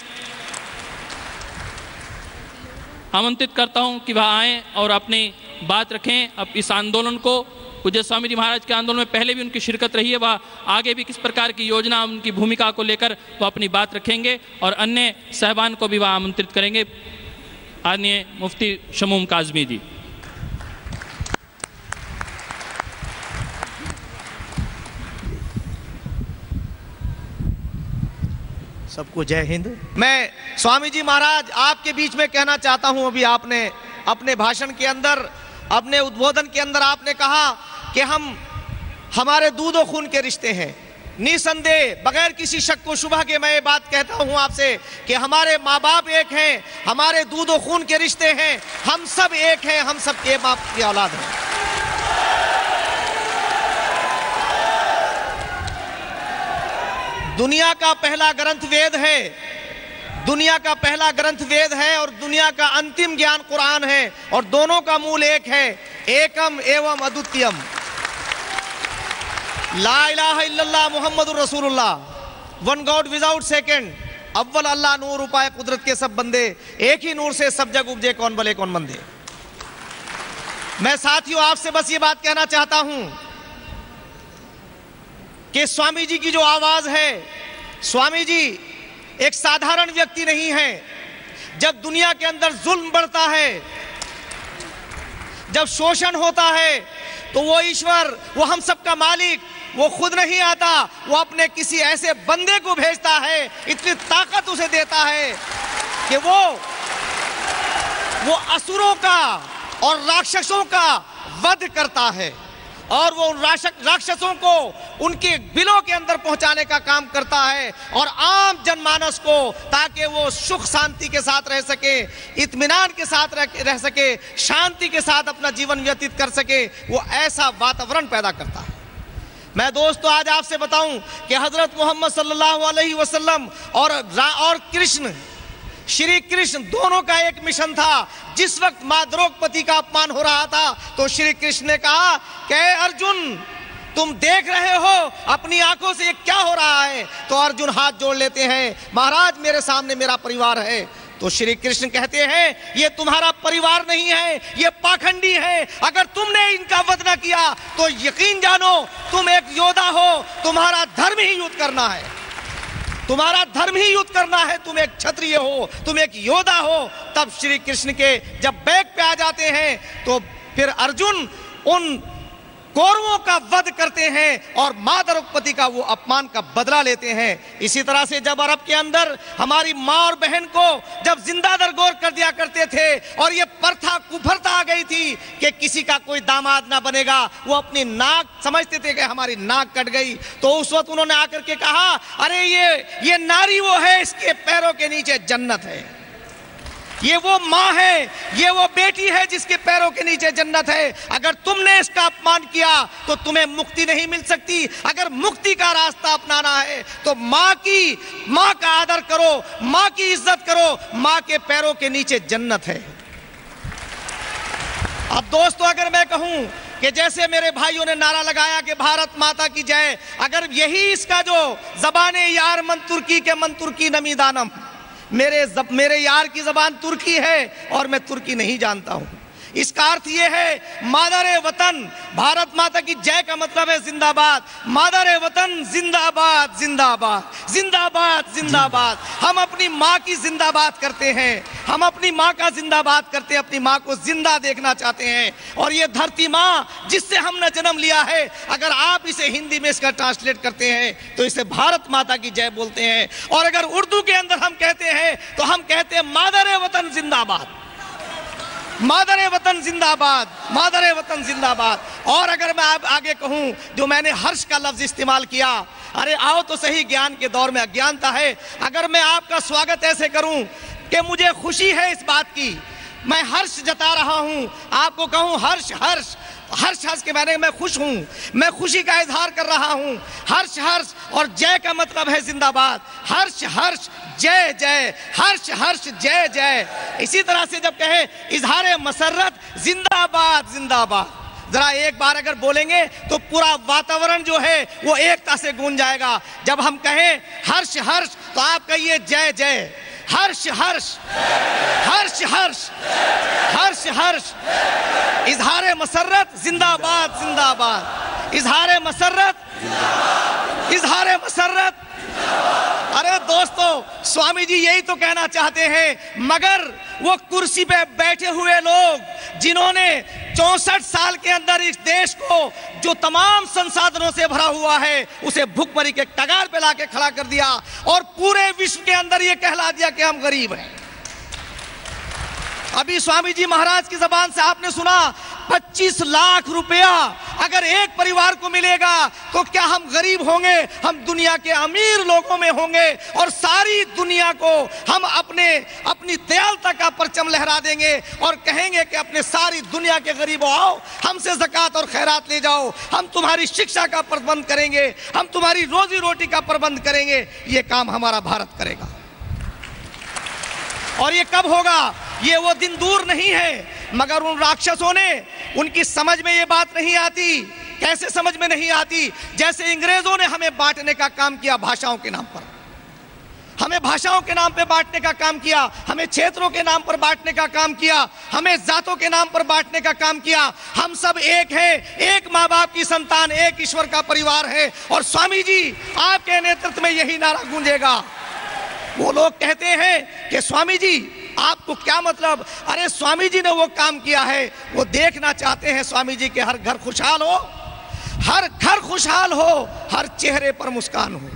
आमंत्रित करता हूं कि वह आएँ और अपनी बात रखें। अब इस आंदोलन को, पूज्य स्वामी जी महाराज के आंदोलन में पहले भी उनकी शिरकत रही है, वह आगे भी किस प्रकार की योजना, उनकी भूमिका को लेकर वह अपनी बात रखेंगे और अन्य साहबान को भी वह आमंत्रित करेंगे। आदरणीय मुफ्ती शमूम काज़मी जी। सबको जय हिंद। मैं स्वामी जी महाराज आपके बीच में कहना चाहता हूं, अभी आपने अपने भाषण के अंदर, अपने उद्बोधन के अंदर आपने कहा कि हम हमारे दूध और खून के रिश्ते हैं। निसंदेह बगैर किसी शक को शुबह के मैं ये बात कहता हूं आपसे कि हमारे माँ बाप एक हैं, हमारे दूध और खून के रिश्ते हैं, हम सब एक हैं, हम सब एक बाप की औलाद हैं। दुनिया का पहला ग्रंथ वेद है, दुनिया का पहला ग्रंथ वेद है और दुनिया का अंतिम ज्ञान कुरान है और दोनों का मूल एक है, एकम एवं अद्वितीयम, ला इलाहा इल्लल्लाह मुहम्मदुर रसूलुल्लाह, वन गॉड विदाउट सेकंड, अव्वल अल्लाह नूर उपाय कुदरत के सब बंदे, एक ही नूर से सब जग उपजे, कौन भले कौन मंदे। मैं साथियों आपसे बस ये बात कहना चाहता हूं कि स्वामी जी की जो आवाज है, स्वामी जी एक साधारण व्यक्ति नहीं है। जब दुनिया के अंदर जुल्म बढ़ता है, जब शोषण होता है, तो वो ईश्वर, वो हम सबका मालिक, वो खुद नहीं आता, वो अपने किसी ऐसे बंदे को भेजता है, इतनी ताकत उसे देता है कि वो असुरों का और राक्षसों का वध करता है और वो उन राक्षसों को उनके बिलों के अंदर पहुंचाने का काम करता है और आम जनमानस को, ताकि वो सुख शांति के साथ रह सके, इत्मीनान के साथ रह सके, शांति के साथ अपना जीवन व्यतीत कर सके, वो ऐसा वातावरण पैदा करता है। मैं दोस्तों आज आपसे बताऊं कि हजरत मोहम्मद सल्लल्लाहु अलैहि वसल्लम और कृष्ण, श्री कृष्ण दोनों का एक मिशन था। जिस वक्त मां द्रौपदी का अपमान हो रहा था तो श्री कृष्ण ने कहा कि अर्जुन, तुम देख रहे हो अपनी आंखों से ये क्या हो रहा है? तो अर्जुन हाथ जोड़ लेते हैं, महाराज मेरे सामने मेरा परिवार है। तो श्री कृष्ण कहते हैं ये तुम्हारा परिवार नहीं है, ये पाखंडी है। अगर तुमने इनका वध न किया तो यकीन जानो तुम एक योद्धा हो, तुम्हारा धर्म ही युद्ध करना है, तुम्हारा धर्म ही युद्ध करना है, तुम एक क्षत्रिय हो, तुम एक योद्धा हो। तब श्री कृष्ण के जब बैक पे आ जाते हैं तो फिर अर्जुन उन कौरवों का वध करते हैं और मां द्रौपदी का वो अपमान का बदला लेते हैं। इसी तरह से जब अरब के अंदर हमारी मां और बहन को जब जिंदा दरगोर कर दिया करते थे और ये प्रथा कुफरता आ गई थी कि किसी का कोई दामाद ना बनेगा, वो अपनी नाक समझते थे कि हमारी नाक कट गई, तो उस वक्त उन्होंने आकर के कहा, अरे ये नारी वो है, इसके पैरों के नीचे जन्नत है, ये वो माँ है, ये वो बेटी है जिसके पैरों के नीचे जन्नत है। अगर तुमने इसका अपमान किया तो तुम्हें मुक्ति नहीं मिल सकती। अगर मुक्ति का रास्ता अपनाना है तो माँ का आदर करो, माँ की इज्जत करो, माँ के पैरों के नीचे जन्नत है। अब दोस्तों अगर मैं कहूं कि जैसे मेरे भाइयों ने नारा लगाया कि भारत माता की जय, अगर यही इसका जो जबाने यार मन तुर्की के मन तुर्की नमी दानम, मेरे यार की जबान तुर्की है और मैं तुर्की नहीं जानता हूं, इसका अर्थ ये है मादर वतन, भारत माता की जय का मतलब है जिंदाबाद। मादर वतन जिंदाबाद जिंदाबाद जिंदाबाद जिंदाबाद। हम अपनी माँ की जिंदाबाद करते हैं, हम अपनी माँ का जिंदाबाद करते हैं, अपनी माँ को जिंदा देखना चाहते हैं। और ये धरती माँ जिससे हमने जन्म लिया है, अगर आप इसे हिंदी में इसका ट्रांसलेट करते हैं तो इसे भारत माता की जय बोलते हैं। और अगर उर्दू के अंदर हम कहते हैं तो हम कहते हैं मादर वतन जिंदाबाद, मादर वतन जिंदाबाद, मादर वतन जिंदाबाद। और अगर मैं आप आगे कहूं, जो मैंने हर्ष का लफ्ज इस्तेमाल किया, अरे आओ तो सही, ज्ञान के दौर में अज्ञानता है। अगर मैं आपका स्वागत ऐसे करूं कि मुझे खुशी है इस बात की, मैं हर्ष जता रहा हूं, आपको कहूं हर्ष हर्ष हर्ष हर्ष के बारे में मैं खुश हूं, मैं खुशी का इजहार कर रहा हूं। हर्ष हर्ष और जय का मतलब है जिंदाबाद। हर्ष हर्ष जय जय, हर्ष हर्ष जय जय। इसी तरह से जब कहे इजहार मसरत जिंदाबाद जिंदाबाद, जरा एक बार अगर बोलेंगे तो पूरा वातावरण जो है वो एकता से गूंज जाएगा। जब हम कहें हर्ष हर्ष तो आप कहिए जय जय। हर्ष हर्ष हर्ष हर्ष हर्ष हर्ष, इजहार मसरत जिंदाबाद जिंदाबाद, इजहार मसरत, इजहार मसरत। अरे दोस्तों, स्वामी जी यही तो कहना चाहते हैं, मगर वो कुर्सी पे बैठे हुए लोग जिन्होंने 64 साल के अंदर इस देश को जो तमाम संसाधनों से भरा हुआ है उसे भुखमरी के कगार पे लाके खड़ा कर दिया और पूरे विश्व के अंदर ये कहला दिया कि हम गरीब हैं। अभी स्वामी जी महाराज की जबान से आपने सुना 25 लाख रुपया अगर एक परिवार को मिलेगा तो क्या हम गरीब होंगे? हम दुनिया के अमीर लोगों में होंगे और सारी दुनिया को हम अपनी दयालुता का परचम लहरा देंगे और कहेंगे कि अपने सारी दुनिया के गरीबों आओ, हमसे ज़कात और खैरात ले जाओ, हम तुम्हारी शिक्षा का प्रबंध करेंगे, हम तुम्हारी रोजी रोटी का प्रबंध करेंगे। ये काम हमारा भारत करेगा। और ये कब होगा? ये वो दिन दूर नहीं है, मगर उन राक्षसों ने, उनकी समझ में ये बात नहीं आती। कैसे समझ में नहीं आती? जैसे अंग्रेजों ने हमें बांटने का काम किया भाषाओं के नाम पर, हमें भाषाओं के नाम पर बांटने का काम किया, हमें क्षेत्रों के नाम पर बांटने का काम किया, हमें जातों के नाम पर बांटने का काम किया। हम सब एक हैं, एक माँ बाप की संतान, एक ईश्वर का परिवार है। और स्वामी जी आपके नेतृत्व में यही नारा गूंजेगा। वो लोग कहते हैं कि स्वामी जी आपको क्या मतलब? अरे स्वामी जी ने वो काम किया है, वो देखना चाहते हैं स्वामी जी के हर घर खुशहाल हो, हर घर खुशहाल हो, हर चेहरे पर मुस्कान हो।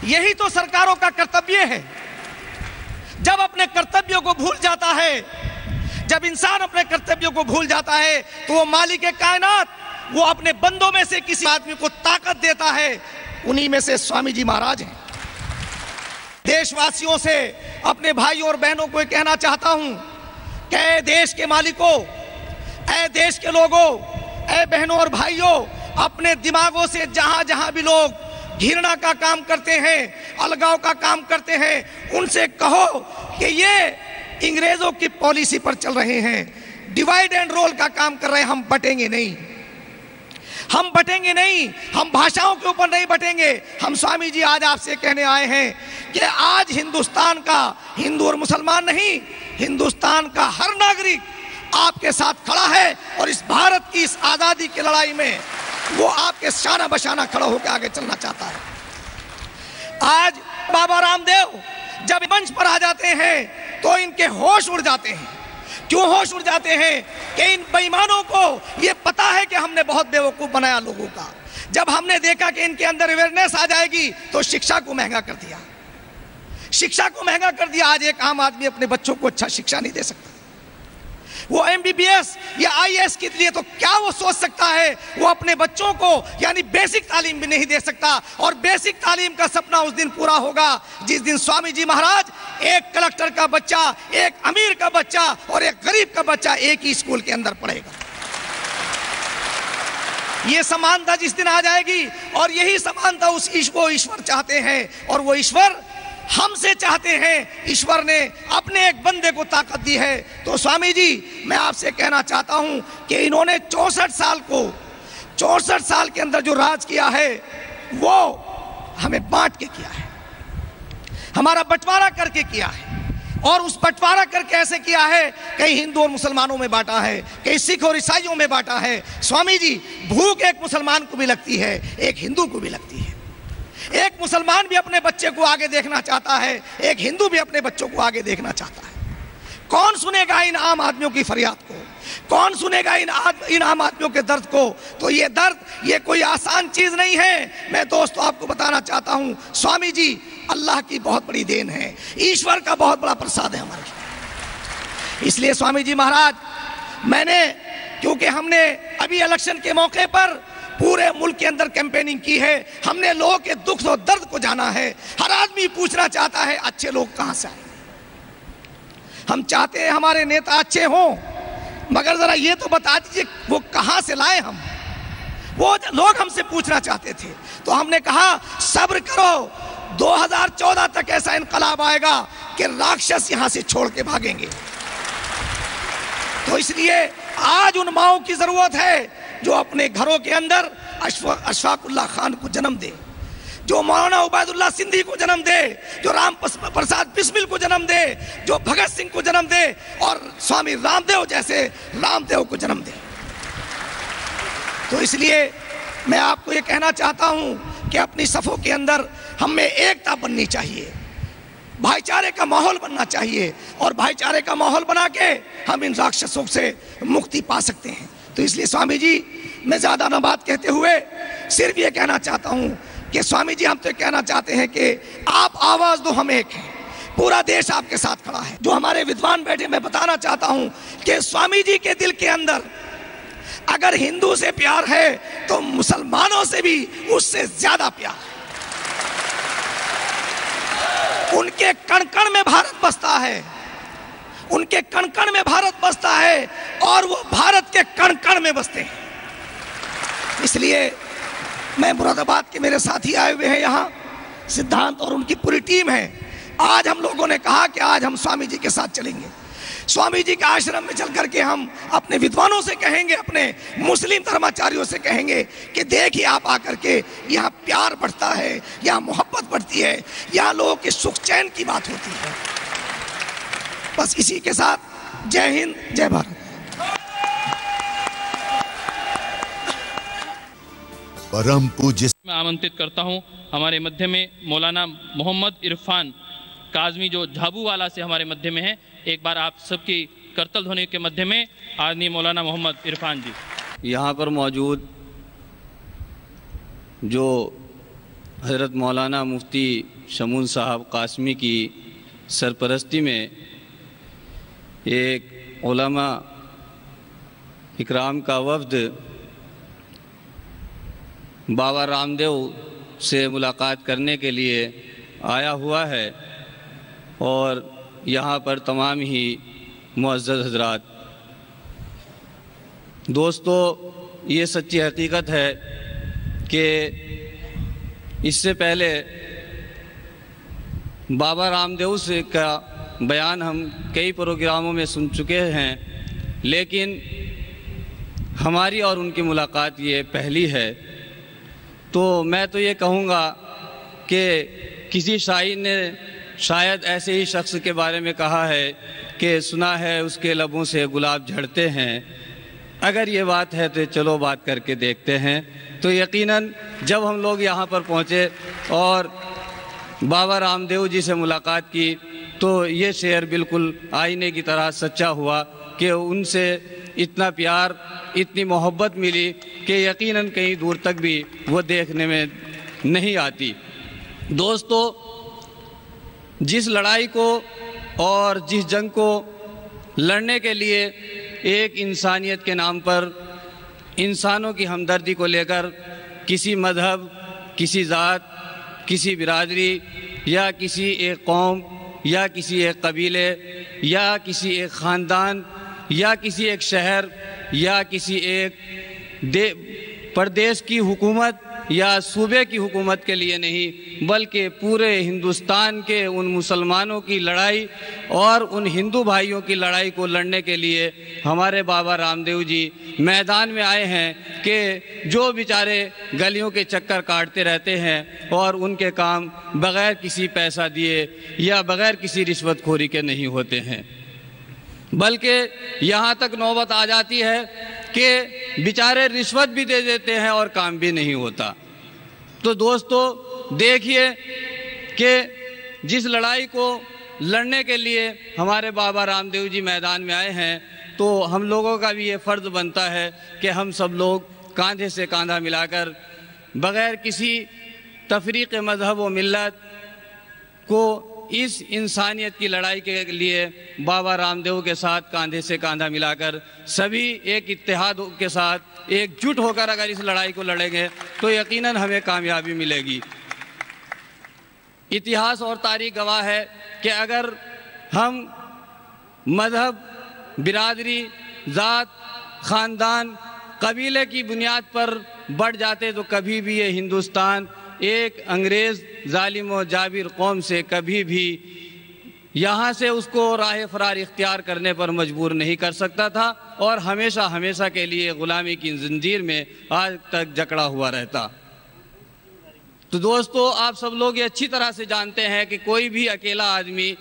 यही तो सरकारों का कर्तव्य है। जब अपने कर्तव्यों को भूल जाता है, जब इंसान अपने कर्तव्यों को भूल जाता है, तो वो मालिक कायनात, वो अपने बंदों में से किसी आदमी को ताकत देता है। उन्हीं में से स्वामी जी महाराज हैं। देशवासियों से, अपने भाइयों और बहनों को कहना चाहता हूं कि ऐ देश के मालिकों, ऐ देश के लोगों, ऐ बहनों और भाइयों, अपने दिमागों से जहां जहां भी लोग घृणा का काम करते हैं, अलगाव का काम करते हैं, उनसे कहो कि ये अंग्रेजों की पॉलिसी पर चल रहे हैं, डिवाइड एंड रोल का काम कर रहे हैं। हम बटेंगे नहीं, हम बटेंगे नहीं, हम भाषाओं के ऊपर नहीं बटेंगे। हम स्वामी जी आज आपसे कहने आए हैं कि आज हिंदुस्तान का, हिंदू और मुसलमान नहीं, हिंदुस्तान का हर नागरिक आपके साथ खड़ा है और इस भारत की इस आज़ादी की लड़ाई में वो आपके शाना बशाना खड़ा होकर आगे चलना चाहता है। आज बाबा रामदेव जब मंच पर आ जाते हैं तो इनके होश उड़ जाते हैं। क्यों होश उड़ जाते हैं? कि इन बेईमानों को ये पता है कि हमने बहुत बेवकूफ बनाया लोगों का। जब हमने देखा कि इनके अंदर अवेयरनेस आ जाएगी तो शिक्षा को महंगा कर दिया, शिक्षा को महंगा कर दिया। आज एक आम आदमी अपने बच्चों को अच्छा शिक्षा नहीं दे सकता। वो MBBS या IAS के लिए तो क्या वो सोच सकता है? वो अपने बच्चों को यानी बेसिक तालीम भी नहीं दे सकता। और बेसिक तालीम का सपना उस दिन पूरा होगा जिस दिन स्वामी जी महाराज एक कलेक्टर का बच्चा, एक अमीर का बच्चा और एक गरीब का बच्चा एक ही स्कूल के अंदर पढ़ेगा। ये समानता जिस दिन आ जाएगी, और यही समानता उस ईश्वर चाहते हैं और वो ईश्वर हमसे चाहते हैं। ईश्वर ने अपने एक बंदे को ताकत दी है। तो स्वामी जी मैं आपसे कहना चाहता हूं कि इन्होंने 64 साल के अंदर जो राज किया है वो हमें बांट के किया है, हमारा बंटवारा करके किया है। और उस बंटवारा करके ऐसे किया है, कई हिंदू और मुसलमानों में बांटा है, कई सिख और ईसाइयों में बांटा है। स्वामी जी, भूख एक मुसलमान को भी लगती है, एक हिंदू को भी लगती है। एक मुसलमान भी अपने बच्चे को आगे देखना चाहता है, एक हिंदू भी अपने बच्चों को आगे देखना चाहता है। कौन सुनेगा इन आम आदमियों की फरियाद को? कौन सुनेगा इन आम आदमियों के दर्द को? तो ये दर्द, ये कोई आसान चीज नहीं है। मैं दोस्तों आपको बताना चाहता हूं, स्वामी जी अल्लाह की बहुत बड़ी देन है, ईश्वर का बहुत बड़ा प्रसाद है हमारे लिए। इसलिए स्वामी जी महाराज, मैंने, क्योंकि हमने अभी इलेक्शन के मौके पर पूरे मुल्क के अंदर कैंपेनिंग की है, हमने लोगों के दुख और दर्द को जाना है। हर आदमी पूछना चाहता है अच्छे लोग कहां से आए। हम चाहते हैं हमारे नेता अच्छे हों, मगर जरा ये तो बता दीजिए वो कहां से लाए हम। वो लोग हमसे पूछना चाहते थे, तो हमने कहा सब्र करो, 2014 तक ऐसा इनकलाब आएगा कि राक्षस यहां से छोड़ के भागेंगे। तो इसलिए आज उन माओं की जरूरत है जो अपने घरों के अंदर अशफाकुल्लाह खान को जन्म दे, जो मौलाना उबैदुल्लाह सिंधी को जन्म दे, जो राम प्रसाद बिस्मिल को जन्म दे, जो भगत सिंह को जन्म दे, और स्वामी रामदेव जैसे रामदेव को जन्म दे। तो इसलिए मैं आपको ये कहना चाहता हूं कि अपनी सफों के अंदर हमें एकता बननी चाहिए, भाईचारे का माहौल बनना चाहिए, और भाईचारे का माहौल बना के हम इन राक्षसों से मुक्ति पा सकते हैं। तो इसलिए स्वामी जी, मैं ज्यादा न बात कहते हुए सिर्फ ये कहना चाहता हूं कि स्वामी जी, हम तो कहना चाहते हैं कि आप आवाज दो, हम एक हैं, पूरा देश आपके साथ खड़ा है। जो हमारे विद्वान बैठे, मैं बताना चाहता हूं कि स्वामी जी के दिल के अंदर अगर हिंदू से प्यार है तो मुसलमानों से भी उससे ज्यादा प्यार है। उनके कण कण में भारत बसता है, उनके कण कण में भारत बसता है, और वो भारत के कण कण में बसते हैं। इसलिए मैं मुरादाबाद के मेरे साथी आए हुए हैं यहाँ, सिद्धांत और उनकी पूरी टीम है। आज हम लोगों ने कहा कि आज हम स्वामी जी के साथ चलेंगे, स्वामी जी के आश्रम में चल करके हम अपने विद्वानों से कहेंगे, अपने मुस्लिम धर्माचार्यों से कहेंगे कि देखिए आप आकर के यहाँ प्यार बढ़ता है, यहाँ मोहब्बत बढ़ती है, यहाँ लोगों के सुख चैन की बात होती है। बस इसी के साथ जय हिंद, जय भारत। परम पूज्य मैं आमंत्रित करता हूं हमारे मध्य में मौलाना मोहम्मद इरफान काजमी, जो झाबूवाला से हमारे मध्य में है। एक बार आप सबकी करतल ध्वनि के मध्य में आदरणीय मौलाना मोहम्मद इरफान जी। यहाँ पर मौजूद जो हज़रत मौलाना मुफ्ती शमून साहब कासमी की सरपरस्ती में एक उलमा इकराम का वफ्द बाबा रामदेव से मुलाकात करने के लिए आया हुआ है, और यहाँ पर तमाम ही मुअज़्ज़ज़ हज़रात, दोस्तों, ये सच्ची हकीकत है कि इससे पहले बाबा रामदेव से का बयान हम कई प्रोग्रामों में सुन चुके हैं, लेकिन हमारी और उनकी मुलाकात ये पहली है। तो मैं तो ये कहूँगा कि किसी शायर ने शायद ऐसे ही शख्स के बारे में कहा है कि सुना है उसके लबों से गुलाब झड़ते हैं। अगर ये बात है तो चलो बात करके देखते हैं। तो यकीनन जब हम लोग यहाँ पर पहुँचे और बाबा रामदेव जी से मुलाकात की, तो ये शेर बिल्कुल आईने की तरह सच्चा हुआ कि उनसे इतना प्यार, इतनी मोहब्बत मिली कि यकीनन कहीं दूर तक भी वो देखने में नहीं आती। दोस्तों, जिस लड़ाई को और जिस जंग को लड़ने के लिए एक इंसानियत के नाम पर, इंसानों की हमदर्दी को लेकर किसी मज़हब, किसी ज़ात, किसी बिरादरी या किसी एक कौम या किसी एक कबीले या किसी एक ख़ानदान या किसी एक शहर या किसी एक प्रदेश की हुकूमत या सूबे की हुकूमत के लिए नहीं, बल्कि पूरे हिंदुस्तान के उन मुसलमानों की लड़ाई और उन हिंदू भाइयों की लड़ाई को लड़ने के लिए हमारे बाबा रामदेव जी मैदान में आए हैं कि जो बेचारे गलियों के चक्कर काटते रहते हैं और उनके काम बग़ैर किसी पैसा दिए या बग़ैर किसी रिश्वतखोरी के नहीं होते हैं, बल्कि यहाँ तक नौबत आ जाती है कि बेचारे रिश्वत भी दे देते हैं और काम भी नहीं होता। तो दोस्तों देखिए कि जिस लड़ाई को लड़ने के लिए हमारे बाबा रामदेव जी मैदान में आए हैं, तो हम लोगों का भी ये फ़र्ज़ बनता है कि हम सब लोग कांधे से कांधा मिलाकर बग़ैर किसी तफरीक़ मज़हब व मिल्लत को इस इंसानियत की लड़ाई के लिए बाबा रामदेव के साथ कांधे से कांधा मिलाकर सभी एक इत्तेहाद के साथ एकजुट होकर अगर इस लड़ाई को लड़ेंगे तो यकीनन हमें कामयाबी मिलेगी। इतिहास और तारीख़ गवाह है कि अगर हम मज़हब, बिरादरी, ज़ात, ख़ानदान, कबीले की बुनियाद पर बढ़ जाते तो कभी भी ये हिंदुस्तान एक अंग्रेज़ जालिम और जाबिर कौम से कभी भी यहाँ से उसको राह फरार इख्तियार करने पर मजबूर नहीं कर सकता था और हमेशा हमेशा के लिए ग़ुलामी की ज़ंजीर में आज तक जकड़ा हुआ रहता। तो दोस्तों आप सब लोग ये अच्छी तरह से जानते हैं कि कोई भी अकेला आदमी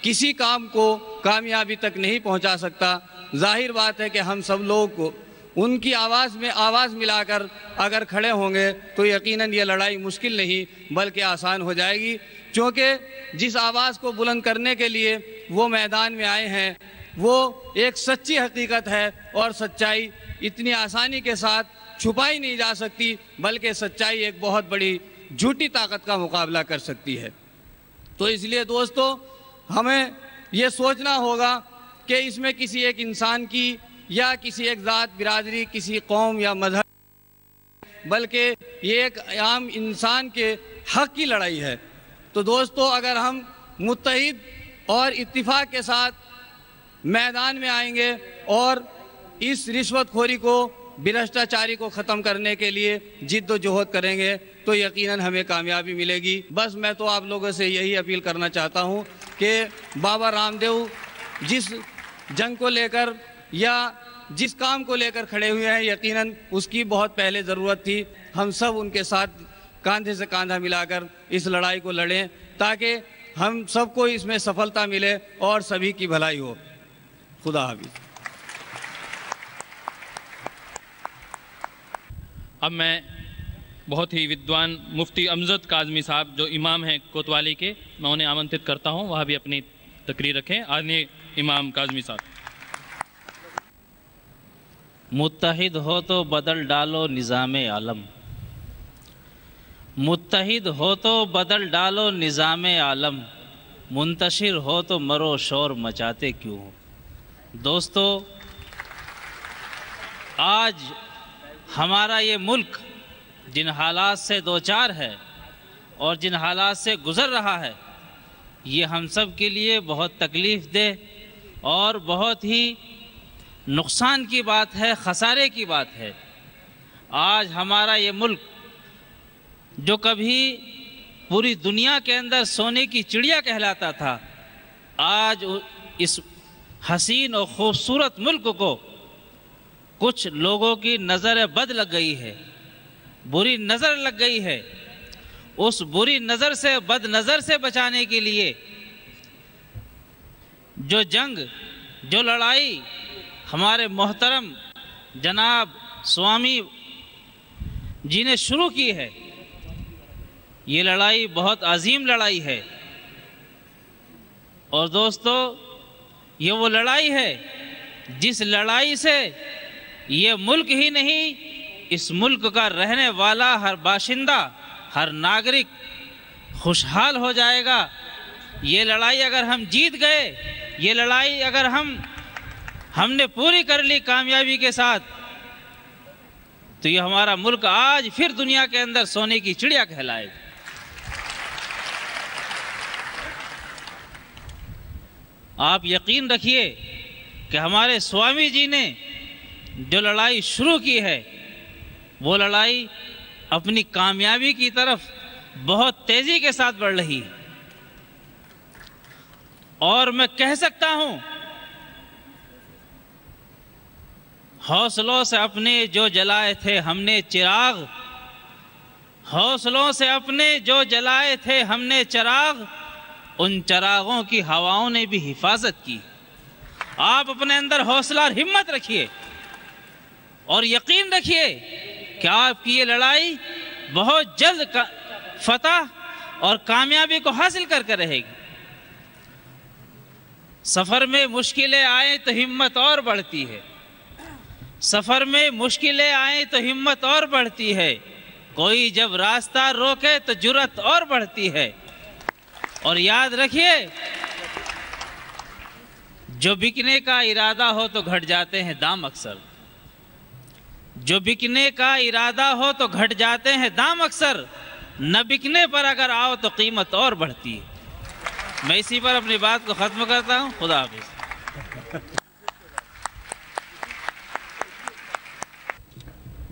किसी काम को कामयाबी तक नहीं पहुँचा सकता। जाहिर बात है कि हम सब लोग को उनकी आवाज़ में आवाज़ मिलाकर अगर खड़े होंगे तो यकीनन ये लड़ाई मुश्किल नहीं बल्कि आसान हो जाएगी, क्योंकि जिस आवाज़ को बुलंद करने के लिए वो मैदान में आए हैं वो एक सच्ची हकीकत है और सच्चाई इतनी आसानी के साथ छुपाई नहीं जा सकती, बल्कि सच्चाई एक बहुत बड़ी झूठी ताकत का मुकाबला कर सकती है। तो इसलिए दोस्तों हमें ये सोचना होगा कि इसमें किसी एक इंसान की या किसी एक ज़ात, बिरादरी, किसी कौम या मज़हब, बल्कि ये एक आम इंसान के हक़ की लड़ाई है। तो दोस्तों अगर हम मुत्तहिद और इत्तिफाक के साथ मैदान में आएंगे और इस रिश्वतखोरी को, भ्रष्टाचारी को ख़त्म करने के लिए जिद्दोजहद करेंगे तो यकीनन हमें कामयाबी मिलेगी। बस मैं तो आप लोगों से यही अपील करना चाहता हूँ कि बाबा रामदेव जिस जंग को लेकर या जिस काम को लेकर खड़े हुए हैं यकीनन उसकी बहुत पहले ज़रूरत थी। हम सब उनके साथ कांधे से कांधा मिलाकर इस लड़ाई को लड़ें ताकि हम सबको इसमें सफलता मिले और सभी की भलाई हो। खुदा हाफिज़। अब मैं बहुत ही विद्वान मुफ्ती अमजद काज़मी साहब जो इमाम हैं कोतवाली के, मैं उन्हें आमंत्रित करता हूं वह भी अपनी तकरीर रखें। आदरणीय इमाम काज़मी साहब। मुत्तहिद हो तो बदल डालो निज़ामे आलम, मुत्तहिद हो तो बदल डालो निज़ामे आलम, मुंतशिर हो तो मरो शोर मचाते क्यों हो। दोस्तों आज हमारा ये मुल्क जिन हालात से दो चार है और जिन हालात से गुज़र रहा है ये हम सब के लिए बहुत तकलीफ़ दे और बहुत ही नुकसान की बात है, खसारे की बात है। आज हमारा ये मुल्क जो कभी पूरी दुनिया के अंदर सोने की चिड़िया कहलाता था, आज इस हसीन और ख़ूबसूरत मुल्क को कुछ लोगों की नज़र बद लग गई है, बुरी नज़र लग गई है। उस बुरी नज़र से, बद नज़र से बचाने के लिए जो जंग, जो लड़ाई हमारे मोहतरम जनाब स्वामी जी ने शुरू की है, ये लड़ाई बहुत अजीम लड़ाई है। और दोस्तों ये वो लड़ाई है जिस लड़ाई से ये मुल्क ही नहीं, इस मुल्क का रहने वाला हर बाशिंदा, हर नागरिक खुशहाल हो जाएगा। ये लड़ाई अगर हम जीत गए, ये लड़ाई अगर हमने पूरी कर ली कामयाबी के साथ, तो ये हमारा मुल्क आज फिर दुनिया के अंदर सोने की चिड़िया कहलाएगा। आप यकीन रखिए कि हमारे स्वामी जी ने जो लड़ाई शुरू की है वो लड़ाई अपनी कामयाबी की तरफ बहुत तेजी के साथ बढ़ रही है। और मैं कह सकता हूं, हौसलों से अपने जो जलाए थे हमने चिराग, हौसलों से अपने जो जलाए थे हमने चिराग, उन चिरागों की हवाओं ने भी हिफाजत की। आप अपने अंदर हौसला और हिम्मत रखिए और यकीन रखिए कि आपकी ये लड़ाई बहुत जल्द फतह और कामयाबी को हासिल करके रहेगी। सफर में मुश्किलें आए तो हिम्मत और बढ़ती है, सफर में मुश्किलें आए तो हिम्मत और बढ़ती है, कोई जब रास्ता रोके तो जुर्रत और बढ़ती है। और याद रखिए, जो बिकने का इरादा हो तो घट जाते हैं दाम अक्सर, जो बिकने का इरादा हो तो घट जाते हैं दाम अक्सर, न बिकने पर अगर आओ तो कीमत और बढ़ती है। मैं इसी पर अपनी बात को खत्म करता हूं। खुदा हाफिज।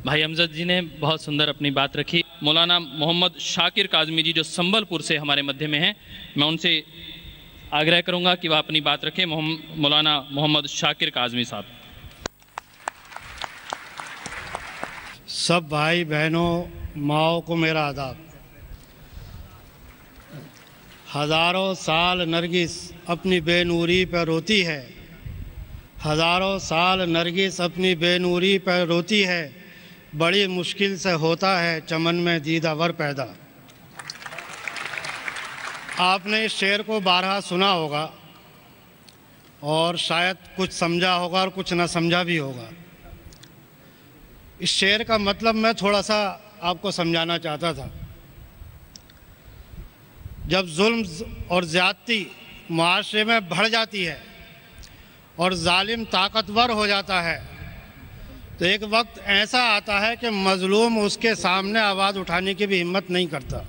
भाई अमजद जी ने बहुत सुंदर अपनी बात रखी। मौलाना मोहम्मद शाकिर काज़मी जी जो संबलपुर से हमारे मध्य में हैं, मैं उनसे आग्रह करूंगा कि वह अपनी बात रखें। मौलाना मोहम्मद शाकिर काज़मी साहब। सब भाई बहनों, माओ को मेरा आदाब। हज़ारों साल नरगिस अपनी बेनूरी पर रोती है, हज़ारों साल नरगिस अपनी बेनूरी पर रोती है, बड़ी मुश्किल से होता है चमन में दीदावर पैदा। आपने इस शेर को 12 सुना होगा और शायद कुछ समझा होगा और कुछ ना समझा भी होगा। इस शेर का मतलब मैं थोड़ा सा आपको समझाना चाहता था। जब जुल्म और ज़्यादती मुआशरे में बढ़ जाती है और जालिम ताकतवर हो जाता है, तो एक वक्त ऐसा आता है कि मज़लूम उसके सामने आवाज़ उठाने की भी हिम्मत नहीं करता।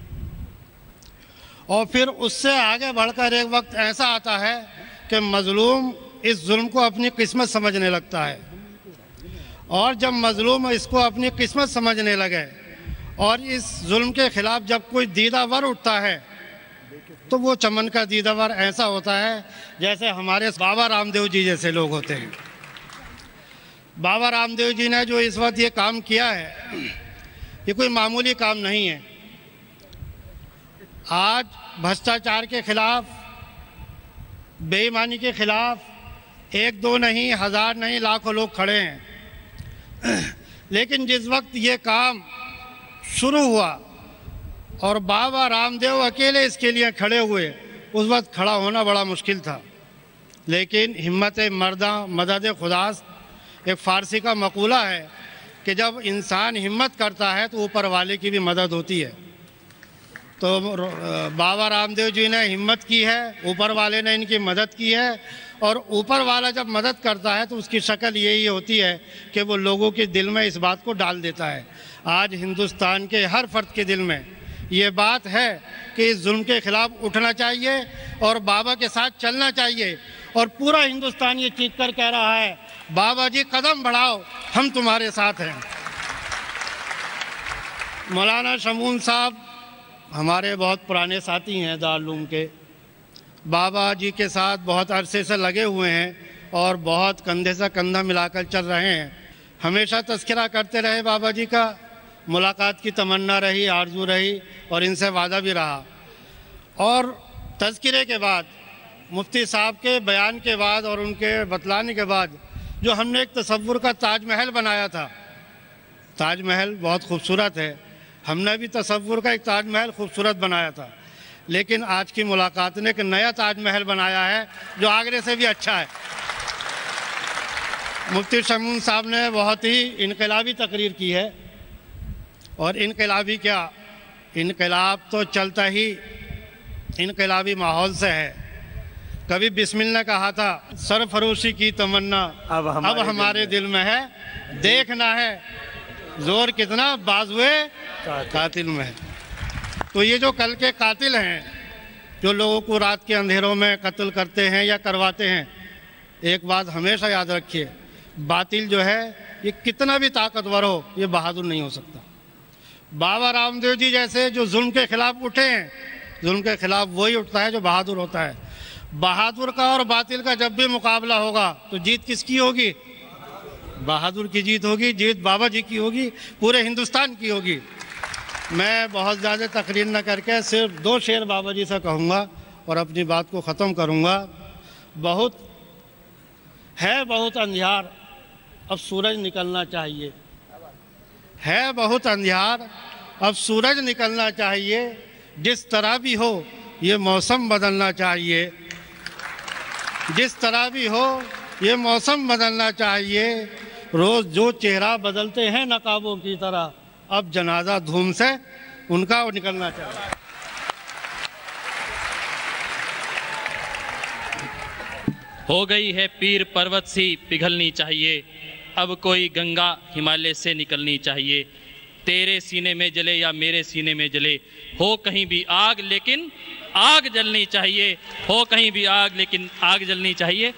और फिर उससे आगे बढ़कर एक वक्त ऐसा आता है कि मज़लूम इस जुल्म को अपनी किस्मत समझने लगता है। और जब मज़लूम इसको अपनी किस्मत समझने लगे और इस जुल्म के ख़िलाफ़ जब कोई दीदावर उठता है, तो वो चमन का दीदावर ऐसा होता है जैसे हमारे बाबा रामदेव जी जैसे लोग होते हैं। बाबा रामदेव जी ने जो इस वक्त ये काम किया है, ये कोई मामूली काम नहीं है। आज भ्रष्टाचार के खिलाफ, बेईमानी के खिलाफ एक दो नहीं, हज़ार नहीं, लाखों लोग खड़े हैं। लेकिन जिस वक्त ये काम शुरू हुआ और बाबा रामदेव अकेले इसके लिए खड़े हुए, उस वक्त खड़ा होना बड़ा मुश्किल था। लेकिन हिम्मत मर्दा मदद खुदास्त, एक फ़ारसी का मकूला है कि जब इंसान हिम्मत करता है तो ऊपर वाले की भी मदद होती है। तो बाबा रामदेव जी ने हिम्मत की है, ऊपर वाले ने इनकी मदद की है। और ऊपर वाला जब मदद करता है तो उसकी शक्ल यही होती है कि वो लोगों के दिल में इस बात को डाल देता है। आज हिंदुस्तान के हर फर्द के दिल में ये बात है कि इस जुल्म के ख़िलाफ़ उठना चाहिए और बाबा के साथ चलना चाहिए। और पूरा हिंदुस्तान ये चीख कर कह रहा है, बाबा जी कदम बढ़ाओ, हम तुम्हारे साथ हैं। मौलाना शमून साहब हमारे बहुत पुराने साथी हैं दारुल के, बाबा जी के साथ बहुत अरसे से लगे हुए हैं और बहुत कंधे से कंधा मिलाकर चल रहे हैं। हमेशा तज़किरा करते रहे बाबा जी का, मुलाकात की तमन्ना रही, आरजू रही और इनसे वादा भी रहा। और तज़किरे के बाद, मुफ्ती साहब के बयान के बाद और उनके बतलाने के बाद जो हमने एक तसव्वुर का ताजमहल बनाया था, ताजमहल बहुत खूबसूरत है, हमने भी तसव्वुर का एक ताजमहल खूबसूरत बनाया था। लेकिन आज की मुलाकात ने एक नया ताजमहल बनाया है जो आगरे से भी अच्छा है। मुफ्ती शमून साहब ने बहुत ही इनकलाबी तकरीर की है। और इनकलाबी क्या, इनकलाब तो चलता ही इनकलाबी माहौल से है। कभी बिस्मिल ने कहा था, सरफरोशी की तमन्ना अब हमारे दिल में है, देखना है जोर कितना बाजुए कातिल में है। तो ये जो कल के कातिल हैं, जो लोगों को रात के अंधेरों में कत्ल करते हैं या करवाते हैं, एक बात हमेशा याद रखिए, बातिल जो है ये कितना भी ताकतवर हो, ये बहादुर नहीं हो सकता। बाबा रामदेव जी जैसे जो जुल्म के खिलाफ उठे हैं, जुल्म के खिलाफ वही उठता है जो बहादुर होता है। बहादुर का और बातिल का जब भी मुकाबला होगा तो जीत किसकी होगी? बहादुर की जीत होगी। जीत बाबा जी की होगी, पूरे हिंदुस्तान की होगी। मैं बहुत ज़्यादा तकरीर न करके सिर्फ 2 शेर बाबा जी से कहूँगा और अपनी बात को ख़त्म करूँगा। बहुत अंधियार, अब सूरज निकलना चाहिए। है बहुत अंधियार, अब सूरज निकलना चाहिए। जिस तरह भी हो ये मौसम बदलना चाहिए। जिस तरह भी हो ये मौसम बदलना चाहिए। रोज़ जो चेहरा बदलते हैं नकाबों की तरह, अब जनाजा धूम से उनका निकलना चाहिए। हो गई है पीर पर्वत सी पिघलनी चाहिए, अब कोई गंगा हिमालय से निकलनी चाहिए। तेरे सीने में जले या मेरे सीने में जले, हो कहीं भी आग लेकिन आग जलनी चाहिए। हो कहीं भी आग लेकिन आग जलनी चाहिए।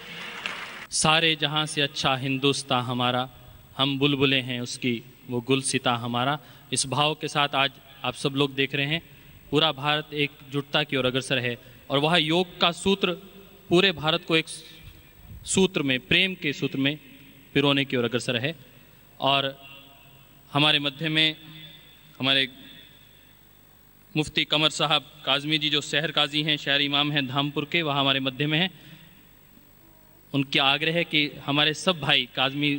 सारे जहां से अच्छा हिंदुस्तान हमारा, हम बुलबुलें हैं उसकी वो गुलसिता हमारा। इस भाव के साथ आज आप सब लोग देख रहे हैं पूरा भारत एकजुटता की ओर अग्रसर है और वह योग का सूत्र पूरे भारत को एक सूत्र में, प्रेम के सूत्र में पिरोने की ओर अग्रसर है। और हमारे मध्य में हमारे मुफ्ती कमर साहब काज़मी जी जो शहर काजी हैं, शहर इमाम हैं धामपुर के, वह हमारे मध्य में हैं। उनके आग्रह है कि हमारे सब भाई काज़मी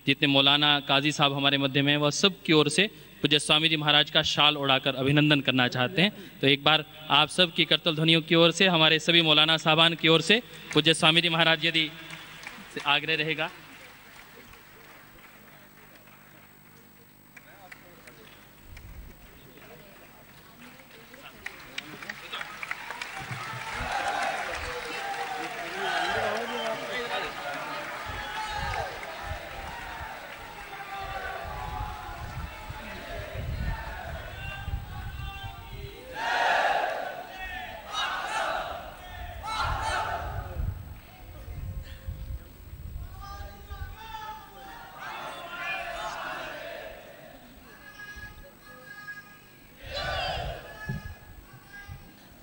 जितने मौलाना काजी साहब हमारे मध्य में हैं, वह सब की ओर से पूज्य स्वामी जी महाराज का शाल उड़ाकर अभिनंदन करना चाहते हैं। तो एक बार आप सब की करतल ध्वनियों की ओर से, हमारे सभी मौलाना साहबान की ओर से पूज्य स्वामी जी महाराज यदि आग्रह रहेगा।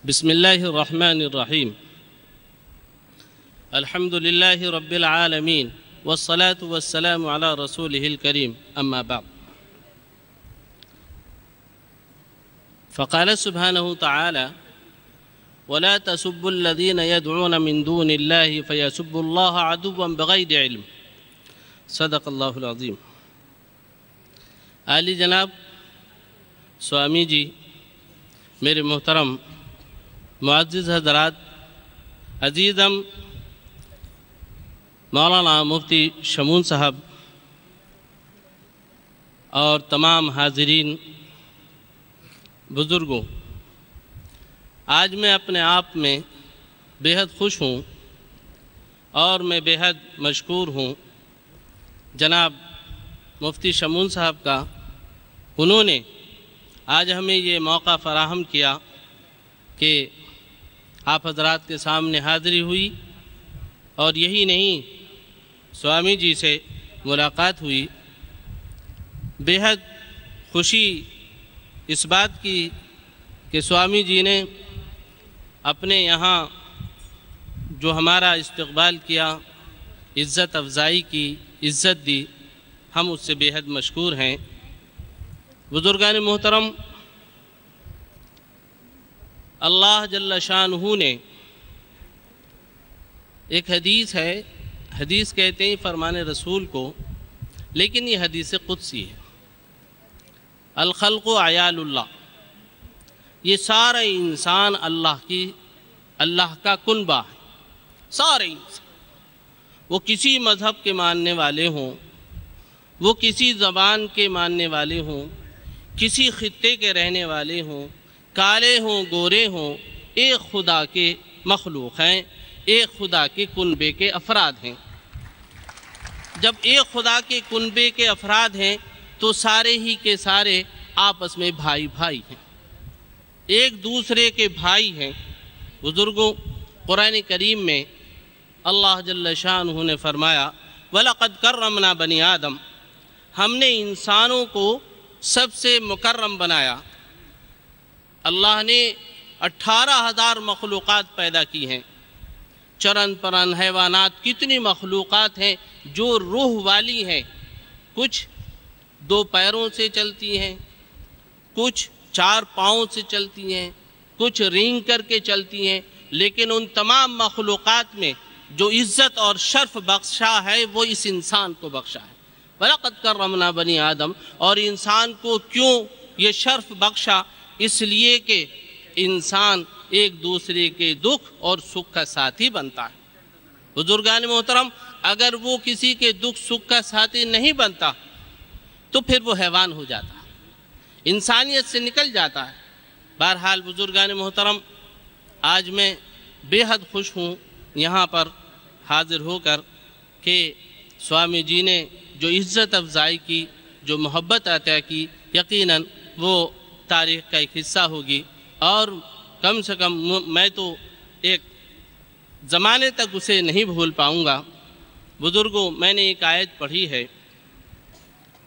बिस्मिल्लाहिर्रहमानिर्रहीम। अल्हम्दुलिल्लाहि रब्बिल आलमीन वस्सलातु वस्सलामु अला रसूलिहिल करीम, अम्मा बाद। फ़क़ाल सुब्हानहु तआला वला तसुब्बुल्लज़ीना यदऊना मिन दूनिल्लाहि फ़यसुब्बुल्लाह अदुव्वन बिग़ैरि इल्म। सदक़ल्लाहुल अज़ीम। आली जनाब स्वामी जी, मेरे मोहतरम मुअज़्ज़िज़ हज़रात, अज़ीज़म मौलाना मुफ्ती शमून साहब और तमाम हाज़रीन बुज़ुर्गों, आज मैं अपने आप में बेहद खुश हूँ और मैं बेहद मशकूर हूँ जनाब मुफ्ती शमून साहब का। उन्होंने आज हमें ये मौका फ़राहम किया कि आप हज़रात के सामने हाज़िरी हुई और यही नहीं, स्वामी जी से मुलाकात हुई। बेहद खुशी इस बात की कि स्वामी जी ने अपने यहाँ जो हमारा इस्तक़बाल किया, इज़्ज़त अफ़ज़ाई की, इज़्ज़त दी, हम उससे बेहद मशकूर हैं। बुज़ुर्गान मोहतरम, अल्लाह जल्ल शानुहु ने एक हदीस है, हदीस कहते हैं फरमान रसूल को, लेकिन ये हदीस क़ुदसी है। अल खल्क़ु अयालुल्लाह, ये सारे इंसान अल्लाह का कुनबा है। सारे इंसान, वो किसी मज़हब के मानने वाले हों, वो किसी ज़बान के मानने वाले हों, किसी ख़ित्ते के रहने वाले हों, काले हों गोरे हों, एक खुदा के मखलूक हैं, एक खुदा के कुनबे के अफराद हैं। जब एक खुदा के कुनबे के अफराद हैं तो सारे ही के सारे आपस में भाई भाई हैं, एक दूसरे के भाई हैं। बुज़ुर्गों, कुरान करीम में अल्लाह जल्ल शानुहु ने फरमाया, वलक़द कर्रमना बनी आदम, हमने इंसानों को सबसे मुकर्रम बनाया। अल्लाह ने 18,000 मखलूक़ात पैदा की हैं। चरन परन हैवानात कितनी मखलूक़ात हैं जो रूह वाली हैं। कुछ 2 पैरों से चलती हैं, कुछ 4 पाँव से चलती हैं, कुछ रेंग करके चलती हैं, लेकिन उन तमाम मखलूक़ात में जो इज़्ज़त और शर्फ बख्शा है वो इस इंसान को बख्शा है। वलक़द कर्रमना बनी आदम। और इंसान को क्यों ये शर्फ बख्शा? इसलिए कि इंसान एक दूसरे के दुख और सुख का साथी बनता है। बुजुर्गान मोहतरम, अगर वो किसी के दुख सुख का साथी नहीं बनता तो फिर वो हैवान हो जाता है, इंसानियत से निकल जाता है। बहरहाल बुजुर्गान मोहतरम, आज मैं बेहद खुश हूँ यहाँ पर हाजिर होकर कि स्वामी जी ने जो इज़्ज़त अफजाई की, जो मोहब्बत अता की, यकीनन वो तारीख़ का एक हिस्सा होगी। और कम से कम मैं तो एक ज़माने तक उसे नहीं भूल पाऊँगा। बुज़ुर्गों, मैंने एक आयत पढ़ी है,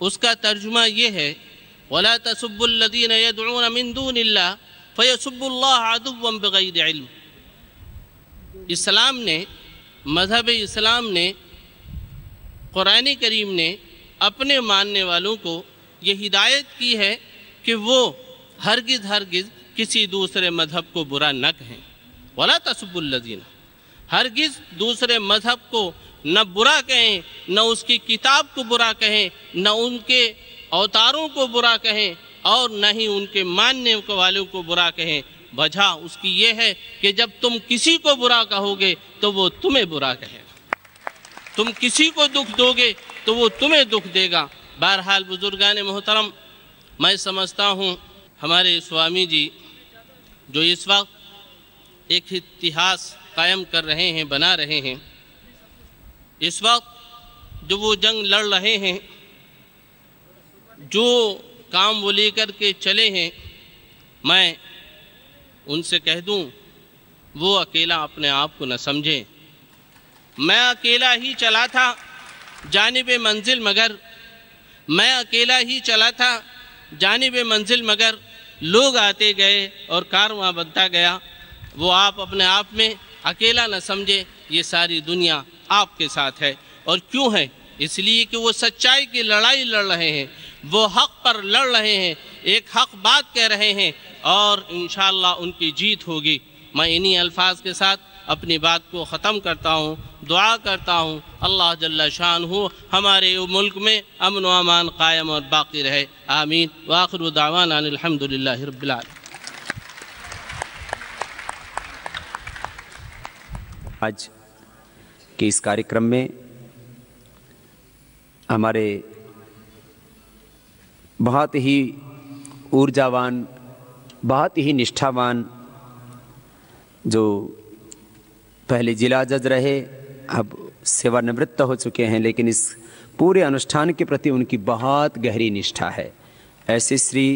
उसका तर्जुमा ये है, वला तसुब्बुल्लज़ीना यदऊना मिन दूनिल्लाह फयसुब्बुल्लाह अदुव्वन बिग़ैरि इल्म। इस्लाम ने, मज़हब इस्लाम ने, कुरान करीम ने अपने मानने वालों को ये हिदायत की है कि वो हरगिज़ किसी दूसरे मज़हब को बुरा न कहें। वला तसुब्बुल्लज़ीना, हरगिज़ दूसरे मज़हब को न बुरा कहें, न उसकी किताब को बुरा कहें, न उनके अवतारों को बुरा कहें, और न ही उनके मानने वालों को बुरा कहें। वजह उसकी ये है कि जब तुम किसी को बुरा कहोगे तो वो तुम्हें बुरा कहेगा, तुम किसी को दुख दोगे तो वो तुम्हें दुख देगा। बहरहाल बुजुर्गान मोहतरम, मैं समझता हूँ हमारे स्वामी जी जो इस वक्त एक इतिहास कायम कर रहे हैं, बना रहे हैं, इस वक्त जो वो जंग लड़ रहे हैं, जो काम वो लेकर के चले हैं, मैं उनसे कह दूं वो अकेला अपने आप को न समझें। मैं अकेला ही चला था जानिब मंजिल, मगर मैं अकेला ही चला था जानिब मंजिल, मगर लोग आते गए और कारवां बनता गया। वो आप अपने आप में अकेला न समझे, ये सारी दुनिया आपके साथ है। और क्यों है? इसलिए कि वो सच्चाई की लड़ाई लड़ रहे हैं, वो हक़ पर लड़ रहे हैं, एक हक़ बात कह रहे हैं, और इंशाअल्लाह उनकी जीत होगी। मैं इन्हीं अल्फाज के साथ अपनी बात को ख़त्म करता हूँ, दुआ करता हूँ अल्लाह जल्ला शानहू हमारे मुल्क में अमन व अमान कायम और बाकी रहे। आमीन। व आखिरु दावाना अनिल हम्दुलिल्लाहि रब्बिल आलमीन। आज के इस कार्यक्रम में हमारे बहुत ही ऊर्जावान, बहुत ही निष्ठावान, जो पहले जिला जज रहे, अब सेवानिवृत्त हो चुके हैं, लेकिन इस पूरे अनुष्ठान के प्रति उनकी बहुत गहरी निष्ठा है, ऐसे श्री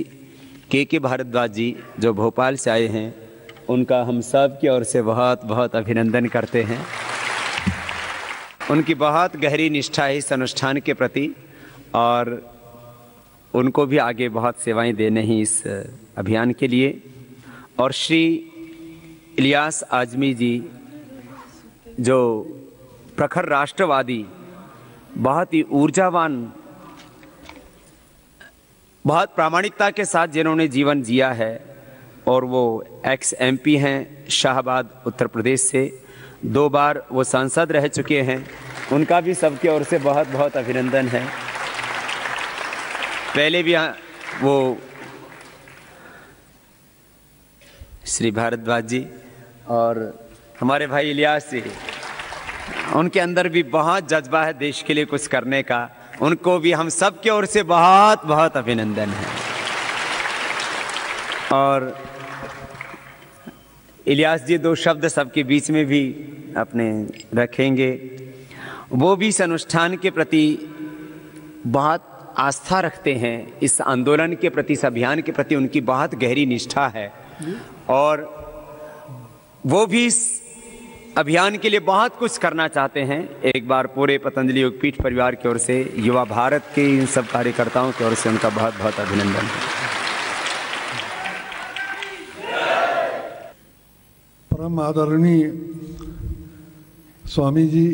के भारद्वाज जी जो भोपाल से आए हैं, उनका हम सब की ओर से बहुत बहुत अभिनंदन करते हैं। उनकी बहुत गहरी निष्ठा है इस अनुष्ठान के प्रति, और उनको भी आगे बहुत सेवाएं देने हैं इस अभियान के लिए। और श्री इलियास आजमी जी जो प्रखर राष्ट्रवादी, बहुत ही ऊर्जावान, बहुत प्रामाणिकता के साथ जिन्होंने जीवन जिया है, और वो एक्स MP हैं शाहबाद उत्तर प्रदेश से, 2 बार वो सांसद रह चुके हैं, उनका भी सबकी ओर से बहुत बहुत अभिनंदन है। पहले भी वो श्री भारद्वाज जी और हमारे भाई इलियास जी, उनके अंदर भी बहुत जज्बा है देश के लिए कुछ करने का, उनको भी हम सब की ओर से बहुत बहुत अभिनंदन है। और इलियास जी 2 शब्द सबके बीच में भी अपने रखेंगे। वो भी इस अनुष्ठान के प्रति बहुत आस्था रखते हैं, इस आंदोलन के प्रति, इस अभियान के प्रति उनकी बहुत गहरी निष्ठा है, और वो भी इस अभियान के लिए बहुत कुछ करना चाहते हैं। एक बार पूरे पतंजलि योगपीठ परिवार की ओर से, युवा भारत के इन सब कार्यकर्ताओं की ओर से उनका बहुत बहुत अभिनंदन। परम आदरणीय स्वामी जी,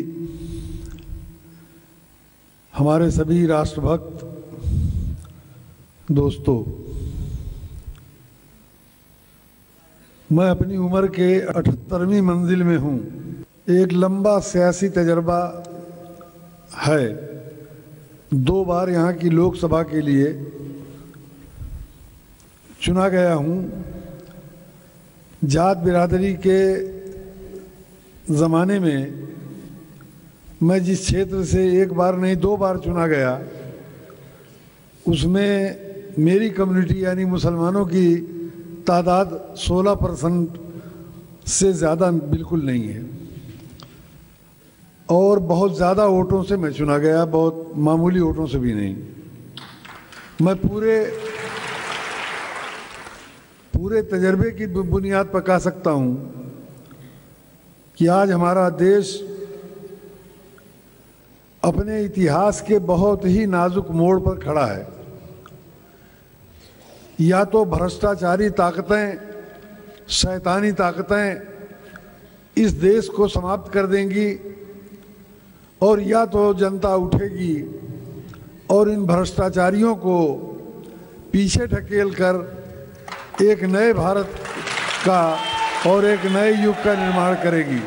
हमारे सभी राष्ट्रभक्त दोस्तों, मैं अपनी उम्र के 78वीं मंजिल में हूँ। एक लंबा सियासी तजर्बा है। 2 बार यहाँ की लोकसभा के लिए चुना गया हूँ। जात बिरादरी के ज़माने में मैं जिस क्षेत्र से 1 बार नहीं 2 बार चुना गया, उसमें मेरी कम्युनिटी यानी मुसलमानों की तादाद 16% से ज़्यादा बिल्कुल नहीं है और बहुत ज़्यादा वोटों से मैं चुना गया, बहुत मामूली वोटों से भी नहीं। मैं पूरे तजर्बे की बुनियाद पर कह सकता हूँ कि आज हमारा देश अपने इतिहास के बहुत ही नाजुक मोड़ पर खड़ा है। या तो भ्रष्टाचारी ताकतें, शैतानी ताकतें इस देश को समाप्त कर देंगी और या तो जनता उठेगी और इन भ्रष्टाचारियों को पीछे ढकेल कर एक नए भारत का और एक नए युग का निर्माण करेगी।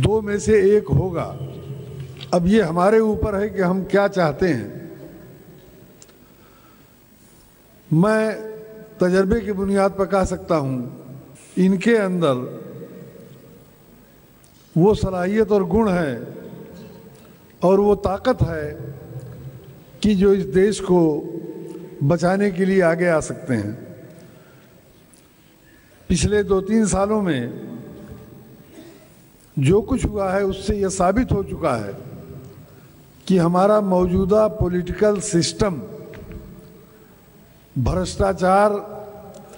2 में से 1 होगा। अब ये हमारे ऊपर है कि हम क्या चाहते हैं। मैं तजर्बे की बुनियाद पर कह सकता हूँ, इनके अंदर वो सलाहियत और गुण है और वो ताकत है कि जो इस देश को बचाने के लिए आगे आ सकते हैं। पिछले 2-3 सालों में जो कुछ हुआ है उससे यह साबित हो चुका है कि हमारा मौजूदा पॉलिटिकल सिस्टम भ्रष्टाचार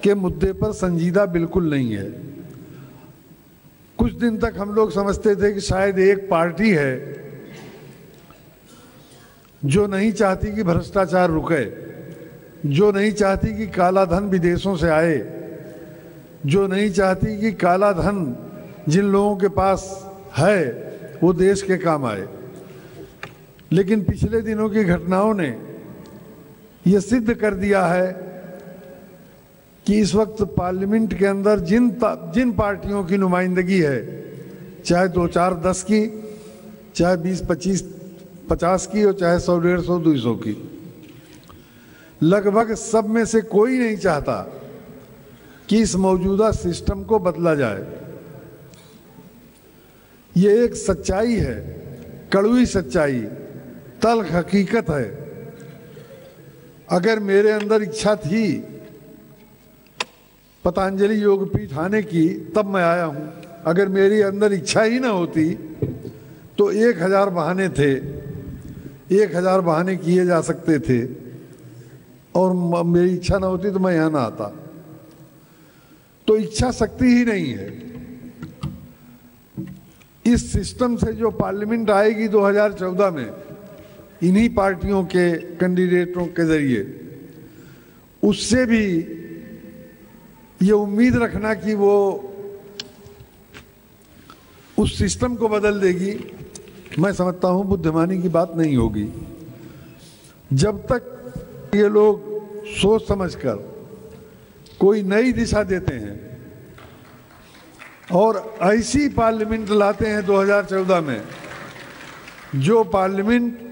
के मुद्दे पर संजीदा बिल्कुल नहीं है। कुछ दिन तक हम लोग समझते थे कि शायद एक पार्टी है जो नहीं चाहती कि भ्रष्टाचार रुके, जो नहीं चाहती कि काला धन विदेशों से आए, जो नहीं चाहती कि काला धन जिन लोगों के पास है वो देश के काम आए। लेकिन पिछले दिनों की घटनाओं ने यह सिद्ध कर दिया है कि इस वक्त पार्लियामेंट के अंदर जिन पार्टियों की नुमाइंदगी है, चाहे 2, 4, 10 की, चाहे 20, 25, 50 की और चाहे 100, 150, 200 की, लगभग सब में से कोई नहीं चाहता कि इस मौजूदा सिस्टम को बदला जाए। ये एक सच्चाई है, कड़वी सच्चाई, तल्ख हकीकत है। अगर मेरे अंदर इच्छा थी पतंजलि योगपीठ आने की, तब मैं आया हूं। अगर मेरी अंदर इच्छा ही ना होती तो 1000 बहाने थे, 1000 बहाने किए जा सकते थे और मेरी इच्छा ना होती तो मैं यहां ना आता। तो इच्छा शक्ति ही नहीं है। इस सिस्टम से जो पार्लियामेंट आएगी 2014 में, इन्हीं पार्टियों के कैंडिडेटों के जरिए, उससे भी ये उम्मीद रखना कि वो उस सिस्टम को बदल देगी, मैं समझता हूं बुद्धिमानी की बात नहीं होगी। जब तक ये लोग सोच समझकर कोई नई दिशा देते हैं और ऐसी पार्लियामेंट लाते हैं 2014 में, जो पार्लियामेंट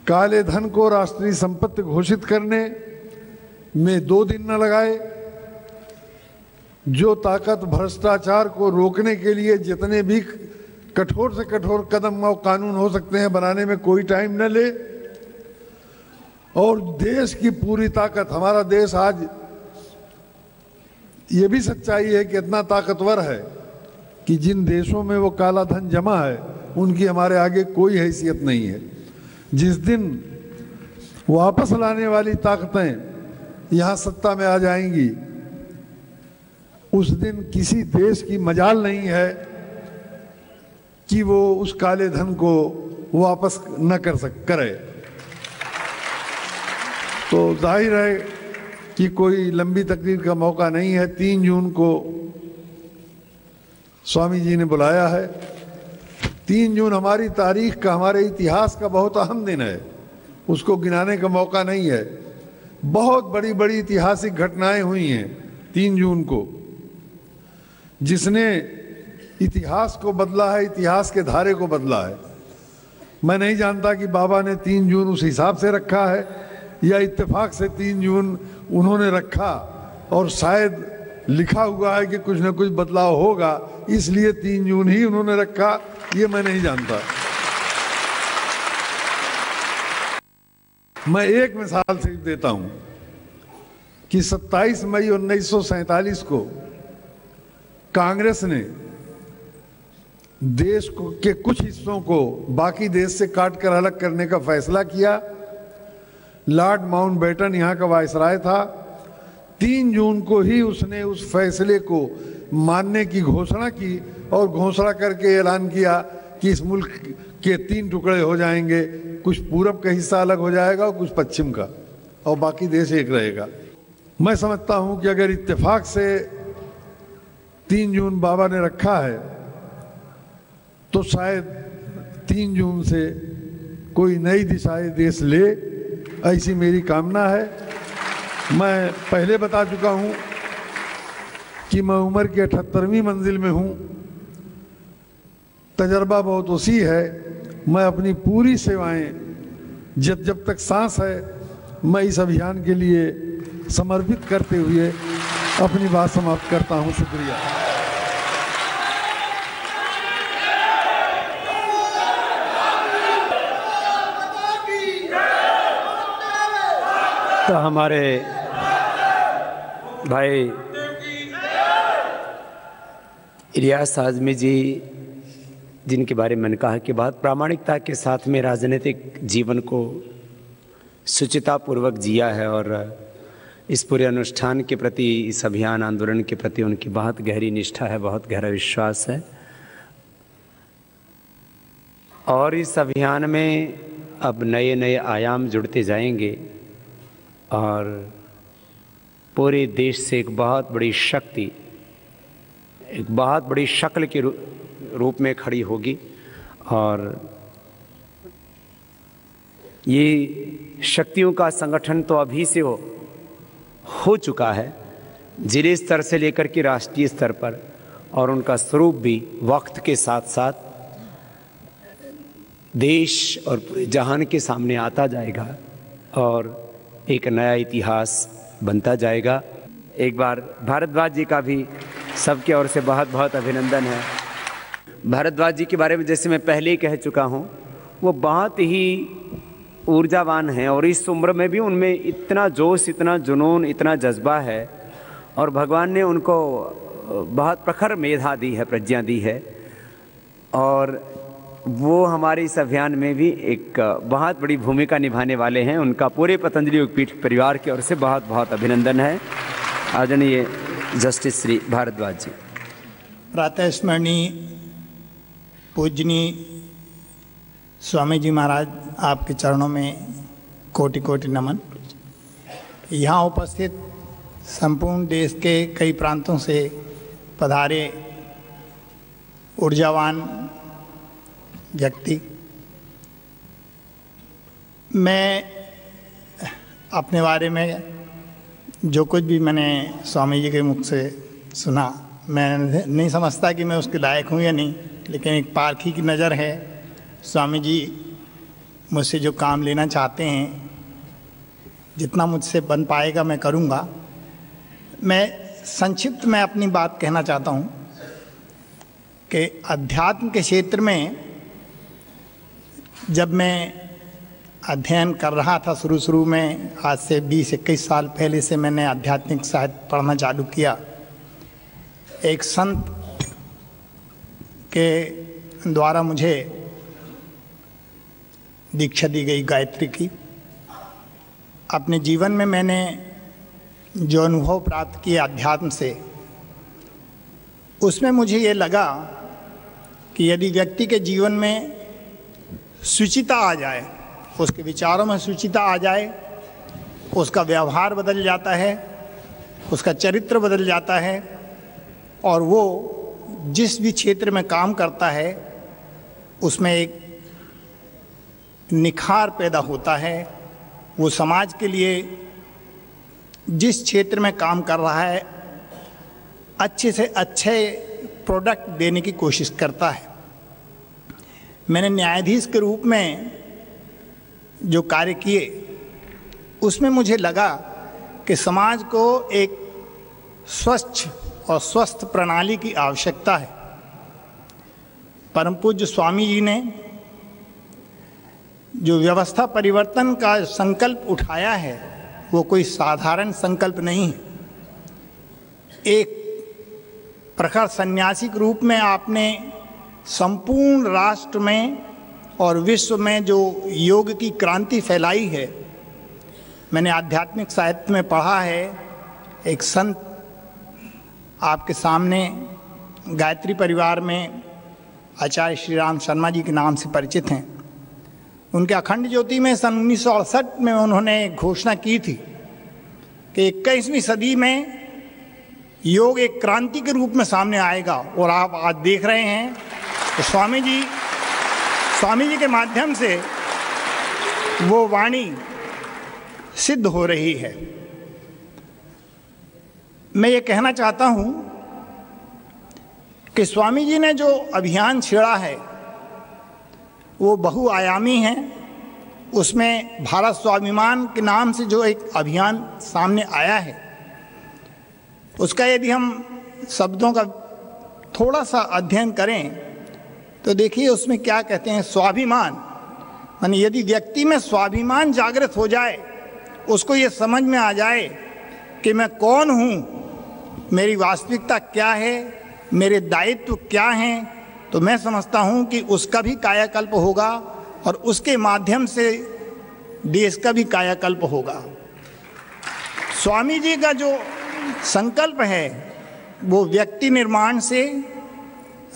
काले धन को राष्ट्रीय संपत्ति घोषित करने में 2 दिन न लगाए, जो ताकत भ्रष्टाचार को रोकने के लिए जितने भी कठोर से कठोर कदम और कानून हो सकते हैं बनाने में कोई टाइम न ले, और देश की पूरी ताकत, हमारा देश आज ये भी सच्चाई है कि इतना ताकतवर है कि जिन देशों में वो काला धन जमा है उनकी हमारे आगे कोई हैसियत नहीं है। जिस दिन वापस लाने वाली ताकतें यहाँ सत्ता में आ जाएंगी उस दिन किसी देश की मजाल नहीं है कि वो उस काले धन को वापस न करे। तो जाहिर है कि कोई लंबी तकरीर का मौका नहीं है। 3 जून को स्वामी जी ने बुलाया है। 3 जून हमारी तारीख का, हमारे इतिहास का बहुत अहम दिन है, उसको गिनाने का मौका नहीं है। बहुत बड़ी बड़ी ऐतिहासिक घटनाएं हुई हैं 3 जून को, जिसने इतिहास को बदला है, इतिहास के धारे को बदला है। मैं नहीं जानता कि बाबा ने 3 जून उस हिसाब से रखा है या इत्तेफाक से 3 जून उन्होंने रखा और शायद लिखा हुआ है कि कुछ न कुछ बदलाव होगा इसलिए 3 जून ही उन्होंने रखा, ये मैं नहीं जानता। मैं एक मिसाल सिर्फ देता हूं कि 27 मई 1947 को कांग्रेस ने देश के कुछ हिस्सों को बाकी देश से काटकर अलग करने का फैसला किया। लॉर्ड माउंटबेटन यहाँ का वायसराय था। 3 जून को ही उसने उस फैसले को मानने की घोषणा की और घोषणा करके ऐलान किया कि इस मुल्क के 3 टुकड़े हो जाएंगे, कुछ पूरब का हिस्सा अलग हो जाएगा और कुछ पश्चिम का, और बाकी देश एक रहेगा। मैं समझता हूं कि अगर इत्तेफाक से 3 जून बाबा ने रखा है तो शायद 3 जून से कोई नई दिशाएं देश ले, ऐसी मेरी कामना है। मैं पहले बता चुका हूं कि मैं उम्र की 78वीं मंजिल में हूं, तजर्बा बहुत वसी है। मैं अपनी पूरी सेवाएं जब तक सांस है मैं इस अभियान के लिए समर्पित करते हुए अपनी बात समाप्त करता हूं। शुक्रिया। तो हमारे भाई इलियास आज़मी जी, जिनके बारे में मैंने कहा कि बहुत प्रामाणिकता के साथ में राजनीतिक जीवन को शुचितापूर्वक जिया है और इस पूरे अनुष्ठान के प्रति, इस अभियान आंदोलन के प्रति उनकी बहुत गहरी निष्ठा है, बहुत गहरा विश्वास है। और इस अभियान में अब नए नए आयाम जुड़ते जाएंगे और पूरे देश से एक बहुत बड़ी शक्ति, एक बहुत बड़ी शक्ल के रूप में खड़ी होगी। और ये शक्तियों का संगठन तो अभी से हो चुका है, जिले स्तर से लेकर के राष्ट्रीय स्तर पर, और उनका स्वरूप भी वक्त के साथ साथ देश और पूरे जहान के सामने आता जाएगा और एक नया इतिहास बनता जाएगा। एक बार भारद्वाज जी का भी सबके ओर से बहुत बहुत अभिनंदन है। भारद्वाज जी के बारे में जैसे मैं पहले ही कह चुका हूँ, वो बहुत ही ऊर्जावान हैं और इस उम्र में भी उनमें इतना जोश, इतना जुनून, इतना जज्बा है और भगवान ने उनको बहुत प्रखर मेधा दी है, प्रज्ञा दी है। और वो हमारे इस अभियान में भी एक बहुत बड़ी भूमिका निभाने वाले हैं। उनका पूरे पतंजलि योगपीठ परिवार की ओर से बहुत बहुत अभिनंदन है। आदरणीय जस्टिस श्री भारद्वाज जी। प्रातः स्मरणीय पूजनीय स्वामी जी महाराज, आपके चरणों में कोटि कोटि नमन। यहाँ उपस्थित संपूर्ण देश के कई प्रांतों से पधारे ऊर्जावान व्यक्ति, मैं अपने बारे में जो कुछ भी मैंने स्वामी जी के मुख से सुना, मैं नहीं समझता कि मैं उसके लायक हूँ या नहीं, लेकिन एक पारखी की नज़र है। स्वामी जी मुझसे जो काम लेना चाहते हैं, जितना मुझसे बन पाएगा मैं करूँगा। मैं संक्षिप्त में अपनी बात कहना चाहता हूँ कि अध्यात्म के क्षेत्र में जब मैं अध्ययन कर रहा था शुरू में, आज से 20-21 साल पहले से मैंने आध्यात्मिक साहित्य पढ़ना चालू किया। एक संत के द्वारा मुझे दीक्षा दी गई गायत्री की। अपने जीवन में मैंने जो अनुभव प्राप्त किए अध्यात्म से, उसमें मुझे ये लगा कि यदि व्यक्ति के जीवन में शुचिता आ जाए, उसके विचारों में शुचिता आ जाए, उसका व्यवहार बदल जाता है, उसका चरित्र बदल जाता है और वो जिस भी क्षेत्र में काम करता है उसमें एक निखार पैदा होता है। वो समाज के लिए जिस क्षेत्र में काम कर रहा है अच्छे से अच्छे प्रोडक्ट देने की कोशिश करता है। मैंने न्यायाधीश के रूप में जो कार्य किए उसमें मुझे लगा कि समाज को एक स्वच्छ और स्वस्थ प्रणाली की आवश्यकता है। परम पूज्य स्वामी जी ने जो व्यवस्था परिवर्तन का संकल्प उठाया है वो कोई साधारण संकल्प नहीं है। एक प्रखर सन्यासी के रूप में आपने संपूर्ण राष्ट्र में और विश्व में जो योग की क्रांति फैलाई है। मैंने आध्यात्मिक साहित्य में पढ़ा है, एक संत आपके सामने गायत्री परिवार में आचार्य श्री राम शर्मा जी के नाम से परिचित हैं। उनके अखंड ज्योति में सन 1968 में उन्होंने घोषणा की थी कि 21वीं सदी में योग एक क्रांति के रूप में सामने आएगा। और आप आज देख रहे हैं कि स्वामी जी के माध्यम से वो वाणी सिद्ध हो रही है। मैं ये कहना चाहता हूँ कि स्वामी जी ने जो अभियान छेड़ा है वो बहुआयामी है। उसमें भारत स्वाभिमान के नाम से जो एक अभियान सामने आया है उसका यदि हम शब्दों का थोड़ा सा अध्ययन करें तो देखिए उसमें क्या कहते हैं। स्वाभिमान माने यदि व्यक्ति में स्वाभिमान जागृत हो जाए, उसको ये समझ में आ जाए कि मैं कौन हूँ, मेरी वास्तविकता क्या है, मेरे दायित्व क्या हैं, तो मैं समझता हूँ कि उसका भी कायाकल्प होगा और उसके माध्यम से देश का भी कायाकल्प होगा। स्वामी जी का जो संकल्प है वो व्यक्ति निर्माण से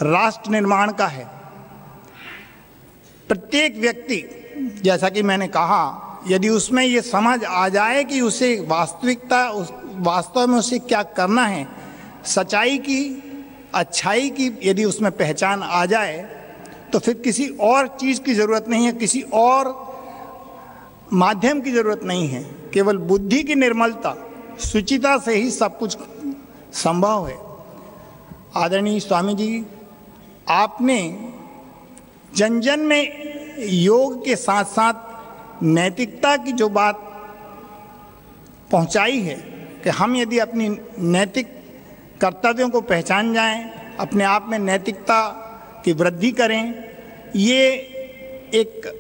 राष्ट्र निर्माण का है। प्रत्येक व्यक्ति, जैसा कि मैंने कहा, यदि उसमें ये समझ आ जाए कि उसे वास्तव में उसे क्या करना है, सच्चाई की, अच्छाई की यदि उसमें पहचान आ जाए तो फिर किसी और चीज़ की ज़रूरत नहीं है, किसी और माध्यम की ज़रूरत नहीं है। केवल बुद्धि की निर्मलता, शुचिता से ही सब कुछ संभव है। आदरणीय स्वामी जी, आपने जन जन में योग के साथ साथ नैतिकता की जो बात पहुंचाई है कि हम यदि अपनी नैतिक कर्तव्यों को पहचान जाएं, अपने आप में नैतिकता की वृद्धि करें, ये एक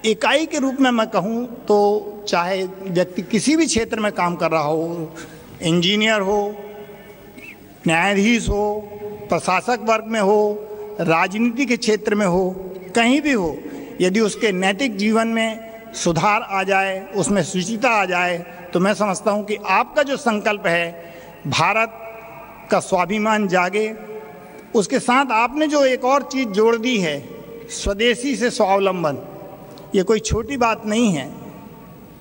इकाई के रूप में मैं कहूँ तो चाहे व्यक्ति किसी भी क्षेत्र में काम कर रहा हो, इंजीनियर हो, न्यायाधीश हो, प्रशासक वर्ग में हो, राजनीति के क्षेत्र में हो, कहीं भी हो, यदि उसके नैतिक जीवन में सुधार आ जाए, उसमें शुचिता आ जाए, तो मैं समझता हूँ कि आपका जो संकल्प है भारत का स्वाभिमान जागे। उसके साथ आपने जो एक और चीज़ जोड़ दी है, स्वदेशी से स्वावलंबन, ये कोई छोटी बात नहीं है।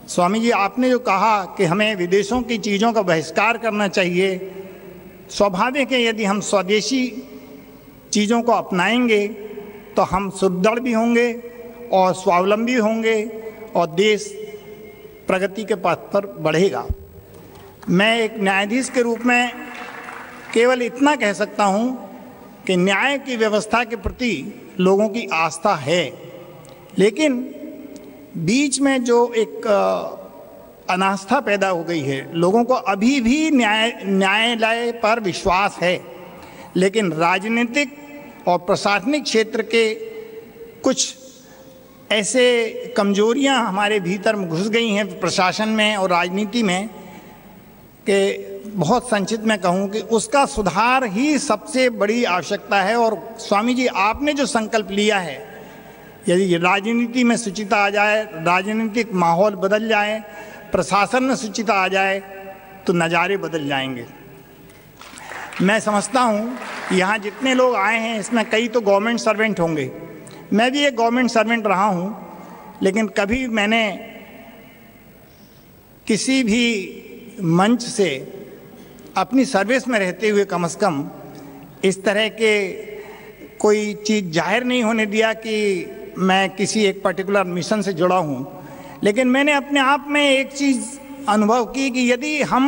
स्वामी जी, आपने जो कहा कि हमें विदेशों की चीज़ों का बहिष्कार करना चाहिए, स्वाभाविक है यदि हम स्वदेशी चीज़ों को अपनाएंगे तो हम सुदृढ़ भी होंगे और स्वावलंबी होंगे और देश प्रगति के पथ पर बढ़ेगा। मैं एक न्यायाधीश के रूप में केवल इतना कह सकता हूँ कि न्याय की व्यवस्था के प्रति लोगों की आस्था है, लेकिन बीच में जो एक अनास्था पैदा हो गई है, लोगों को अभी भी न्यायालय पर विश्वास है, लेकिन राजनीतिक और प्रशासनिक क्षेत्र के कुछ ऐसे कमजोरियां हमारे भीतर घुस गई हैं प्रशासन में और राजनीति में कि बहुत संक्षिप्त में कहूँ कि उसका सुधार ही सबसे बड़ी आवश्यकता है। और स्वामी जी, आपने जो संकल्प लिया है, यदि राजनीति में शुचिता आ जाए, राजनीतिक माहौल बदल जाए, प्रशासन में शुचिता आ जाए, तो नज़ारे बदल जाएंगे। मैं समझता हूँ यहाँ जितने लोग आए हैं इसमें कई तो गवर्नमेंट सर्वेंट होंगे, मैं भी एक गवर्नमेंट सर्वेंट रहा हूँ, लेकिन कभी मैंने किसी भी मंच से अपनी सर्विस में रहते हुए कम से कम इस तरह के कोई चीज़ जाहिर नहीं होने दिया कि मैं किसी एक पर्टिकुलर मिशन से जुड़ा हूँ। लेकिन मैंने अपने आप में एक चीज़ अनुभव की कि यदि हम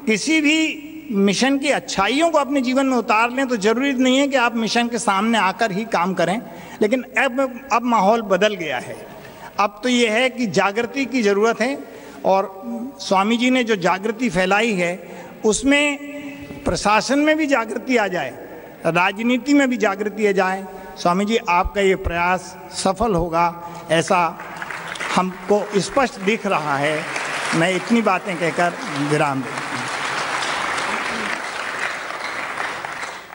किसी भी मिशन की अच्छाइयों को अपने जीवन में उतार लें तो ज़रूरी नहीं है कि आप मिशन के सामने आकर ही काम करें। लेकिन अब माहौल बदल गया है। अब तो ये है कि जागृति की ज़रूरत है, और स्वामी जी ने जो जागृति फैलाई है उसमें प्रशासन में भी जागृति आ जाए, राजनीति में भी जागृति आ जाए। स्वामी जी आपका ये प्रयास सफल होगा ऐसा हमको स्पष्ट दिख रहा है। मैं इतनी बातें कहकर विराम दूँ।